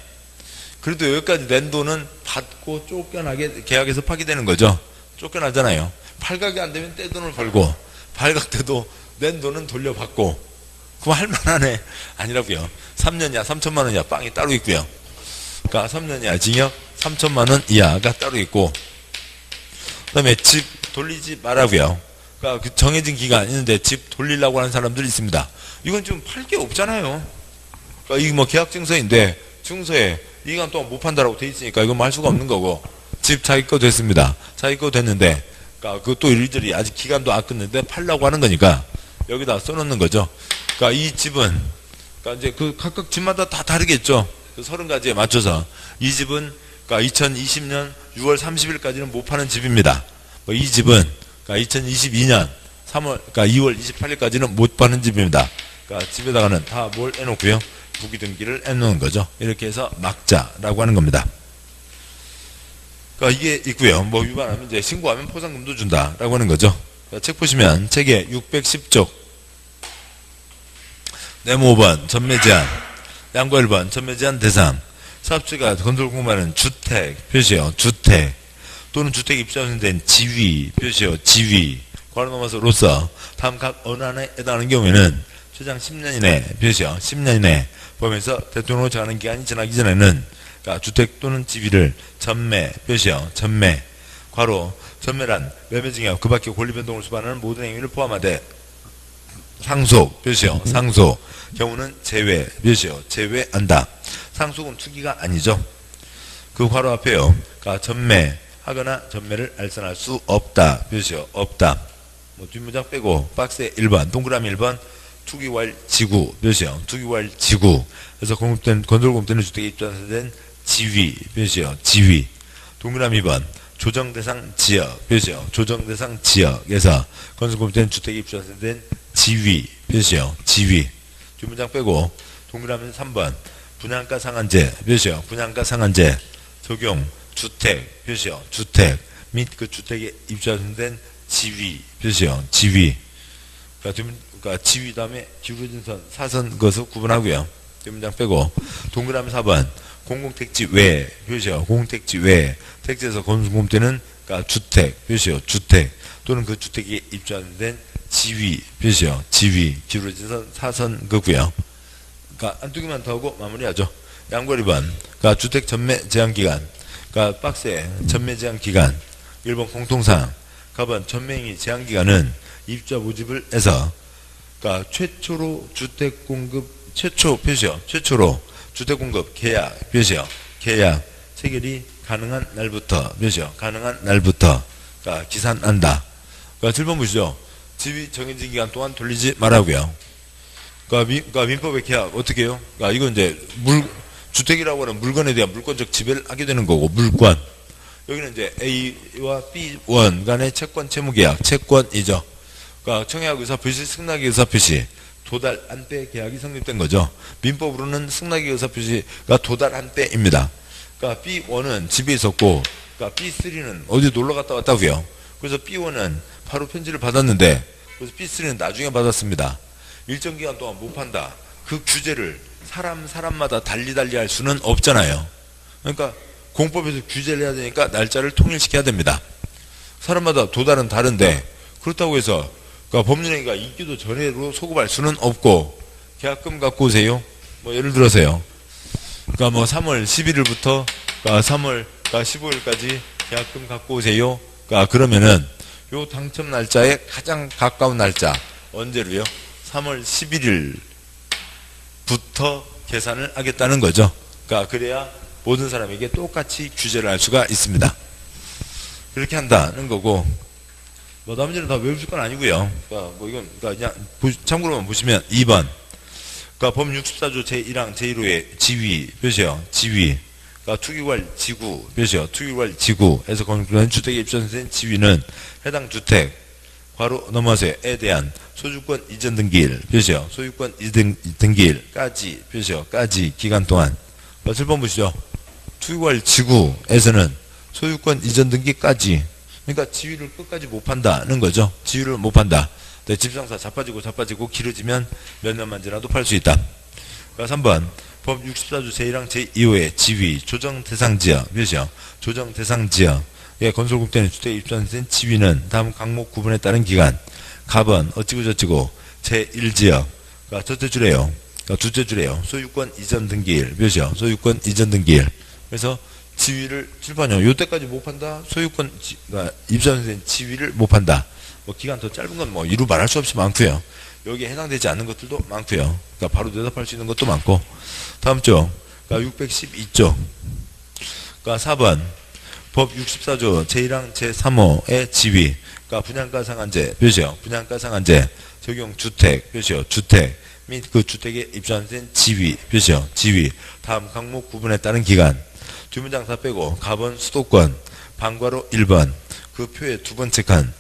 그래도 여기까지 낸 돈은 받고 쫓겨나게 계약에서 파기되는 거죠. 쫓겨나잖아요. 발각이 안 되면 떼돈을 벌고 발각돼도 낸 돈은 돌려받고 그럼 할만하네. 아니라고요. 3년이야 3천만 원이야 빵이 따로 있고요. 그러니까 3년이야 징역 3천만 원 이하가 따로 있고 그 다음에 집 돌리지 말라고요. 그러니까 그 정해진 기간 있는데 집 돌리려고 하는 사람들이 있습니다. 이건 좀 팔 게 없잖아요. 그러니까 이게 뭐 계약 증서인데 증서에 이 기간 동안 못 판다라고 돼 있으니까 이건 뭐 할 수가 없는 거고 집 자기 거 됐습니다. 자기 거 됐는데 그러니까 그것도 이리저리 아직 기간도 안 끝냈는데 팔려고 하는 거니까 여기다 써놓는 거죠. 그러니까 이 집은 그러니까 이제 그 각각 집마다 다 다르겠죠. 그 30가지에 맞춰서 이 집은 그러니까 2020년 6월 30일까지는 못 파는 집입니다. 뭐 이 집은 그러니까 2022년 3월 그러니까 2월 28일까지는 못 파는 집입니다. 그러니까 집에다가는 다 뭘 해놓고요. 부기 등기를 해놓은 거죠. 이렇게 해서 막자라고 하는 겁니다. 그러니까 이게 있고요. 뭐 위반하면 이제 신고하면 포상금도 준다라고 하는 거죠. 그러니까 책 보시면 책의 610쪽 네모 5번 전매 제한, 양보 1번 전매 제한 대상. 사업주가 건설 공부하는 주택 표시요. 주택 또는 주택 입주된 지위 표시요. 지위. 괄호 넘어서 로서. 다음 각 어느 하나에 해당하는 경우에는 최장 10년 이내 표시요. 10년 이내 범위에서 대통령으로 정하는 기간이 지나기 전에는 그러니까 주택 또는 지위를 전매 표시요. 전매. 괄호 전매란 매매 증여 그 밖에 권리 변동을 수반하는 모든 행위를 포함하되 상속 표시요. 상속 경우는 제외 표시요. 제외한다. 상속은 투기가 아니죠. 그 괄호 앞에요. 그러니까 전매하거나 전매를 알선할 수 없다 표시요. 없다. 뭐 뒷문장 빼고 박스에 1번 동그라미 1번 투기활 지구 표시요. 투기활 지구. 그래서 건설공급되는 주택에 입주된 지위 표시요. 지위. 동그라미 2번 조정대상 지역 표시요. 조정대상 지역에서 건설공급되는 주택에 입주된 지위 표시요. 지위. 뒷문장 빼고 동그라미 3번 분양가 상한제 표시요. 분양가 상한제 적용 주택 표시요. 주택 및 그 주택에 입주된 지위 표시요. 지위. 그러니까 지위 다음에 기울어진 선 사선 것을 구분하고요. 뒷문장 빼고 동그라미 4번 공공택지 외 표시요. 공공택지 외 택지에서 건설공급되는 그러니까 주택 표시요. 주택 또는 그 주택에 입주된 지위 표시요. 지위 기울어진 선 사선 거고요. 그러니까 한두 개만 더 하고 마무리하죠. 양보 1번 그러니까 주택 전매 제한 기간. 그러니까 박스에 전매 제한 기간 1번 공통사항. 가번 전매행위 제한 기간은 입주자 모집을 해서 그러니까 최초로 주택 공급 최초 표시요. 최초로 주택 공급 계약 표시요. 계약 체결이 가능한 날부터 표시요. 가능한 날부터 그러니까 기산한다. 그러니까 7번 보시죠. 지위 정해진 기간 동안 돌리지 말라고요. 그러니까 민법의 계약 어떻게 해요? 그러니까 이건 이제 주택이라고 하는 물건에 대한 물권적 지배를 하게 되는 거고 물권. 여기는 이제 A와 B1 간의 채권 채무 계약, 채권이죠. 그러니까 청약 의사 표시, 승낙의 의사 표시, 도달 한때 계약이 성립된 거죠. 민법으로는 승낙의 의사 표시가 도달 한때입니다. 그러니까 B1은 집에 있었고, 그러니까 B3는 어디 놀러 갔다 왔다고요. 그래서 B1은 바로 편지를 받았는데, 그래서 B3는 나중에 받았습니다. 일정 기간 동안 못 판다. 그 규제를 사람마다 달리 할 수는 없잖아요. 그러니까 공법에서 규제를 해야 되니까 날짜를 통일시켜야 됩니다. 사람마다 도달은 다른데 그렇다고 해서 그러니까 법률행위가 있기도 전에로 소급할 수는 없고 계약금 갖고 오세요. 뭐 예를 들어서요. 그러니까 뭐 3월 11일부터 그러니까 3월 15일까지 계약금 갖고 오세요. 그러니까 그러면은 요 당첨 날짜에 가장 가까운 날짜 언제로요? 3월 11일부터 계산을 하겠다는 거죠. 그러니까 그래야 모든 사람에게 똑같이 규제를 할 수가 있습니다. 그렇게 한다는 거고, 뭐 나머지는 다 외우실 건 아니고요. 그러니까 뭐 이건 그러니까 그냥 참고로만 보시면 2번. 그러니까 법 64조 제1항 제1호의 지위 표시요. 지위. 그러니까 투기활 지구 표시요. 투기활 지구에서 건설된 주택에 입주된 지위는 해당 주택 괄호 넘어서에 대한 소유권 이전 등기일 표시요. 소유권 이전 등기일까지 표시요. 까지 기간 동안. 7번 보시죠. 투기활 지구에서는 소유권 이전 등기까지. 그러니까 지위를 끝까지 못 판다는 거죠. 지위를 못 판다. 집상사 자빠지고 길어지면 몇 년만 지나도 팔 수 있다. 그러니까 3번 법 64조 제1항 제2호의 지위 조정 대상 지역 몇이요? 조정 대상 지역에 건설공급되는 주택에 입주된 지위는 다음 항목 구분에 따른 기간 가번 어찌고 저찌고 제1지역 그러니까 첫째 줄에요. 그러니까 둘째 줄에요. 소유권 이전 등기일 몇이요? 소유권 이전 등기일. 그래서 지위를 7번이요. 요때까지 못 판다. 소유권 그러니까 입주된 지위를 못 판다. 뭐 기간 더 짧은 건 뭐 이루 말할 수 없이 많고요. 여기에 해당되지 않는 것들도 많고요. 그러니까 바로 대답할 수 있는 것도 많고. 다음 쪽, 그러니까 612조. 그러니까 4번 법 64조 제1항 제3호의 지위. 그러니까 분양가 상한제 표시요. 분양가 상한제 적용 주택 표시요. 주택 및 그 주택에 입주된 지위 표시요. 지위. 다음 항목 구분에 따른 기간. 뒷문장 다 빼고 가번 수도권 방과로 1번 그 표의 두 번째 칸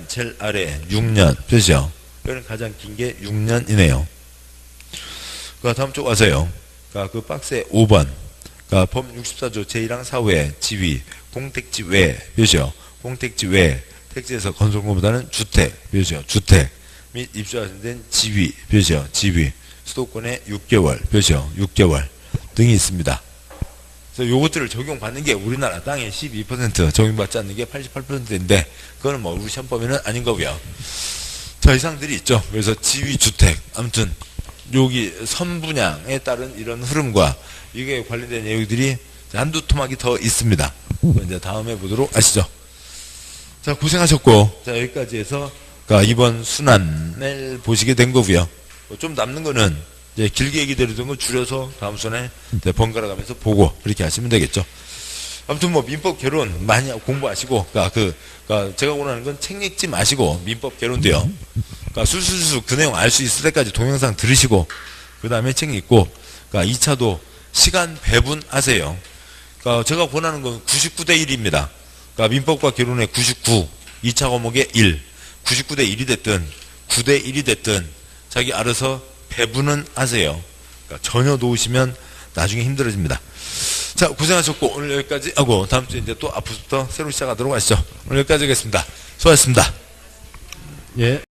제일 아래 6년 표시요. 여기는 가장 긴 게 6년이네요. 그 다음 쪽 와서요. 그 박스에 5번 법 64조 제1항 4호의 지위 공택지 외 표시요. 공택지 외 택지에서 건설공보다는 주택 표시요. 주택 및 입주된 지위 표시요. 지위 수도권에 6개월, 벼시오, 6개월 등이 있습니다. 그래서 요것들을 적용받는 게 우리나라 땅의 12%, 적용받지 않는 게 88%인데, 그거는 뭐 우리 시험범위는 아닌 거고요. 자, 이상들이 있죠. 그래서 지위주택, 아무튼 여기 선분양에 따른 이런 흐름과 이게 관련된 내용들이 한두 토막이 더 있습니다. 이제 다음에 보도록 하시죠. 자, 고생하셨고, 자, 여기까지 해서 이번 순환을 보시게 된 거고요. 좀 남는 거는 이제 길게 얘기드리던 거 줄여서 다음 순에 번갈아 가면서 보고 그렇게 하시면 되겠죠. 아무튼 뭐 민법 개론 많이 공부하시고, 제가 원하는 건 책 읽지 마시고 민법 개론도요. 술술술 그 내용 알 수 있을 때까지 동영상 들으시고, 그 다음에 책 읽고, 2차도 시간 배분하세요. 제가 권하는 건 99대 1입니다. 민법과 개론의 99, 2차 과목의 1, 99대 1이 됐든 9대 1이 됐든 자기 알아서 배분은 하세요. 전혀 놓으시면 나중에 힘들어집니다. 자, 고생하셨고 오늘 여기까지 하고 다음 주에 이제 또 앞으로부터 새로 시작하도록 하시죠. 오늘 여기까지 하겠습니다. 수고하셨습니다. 예.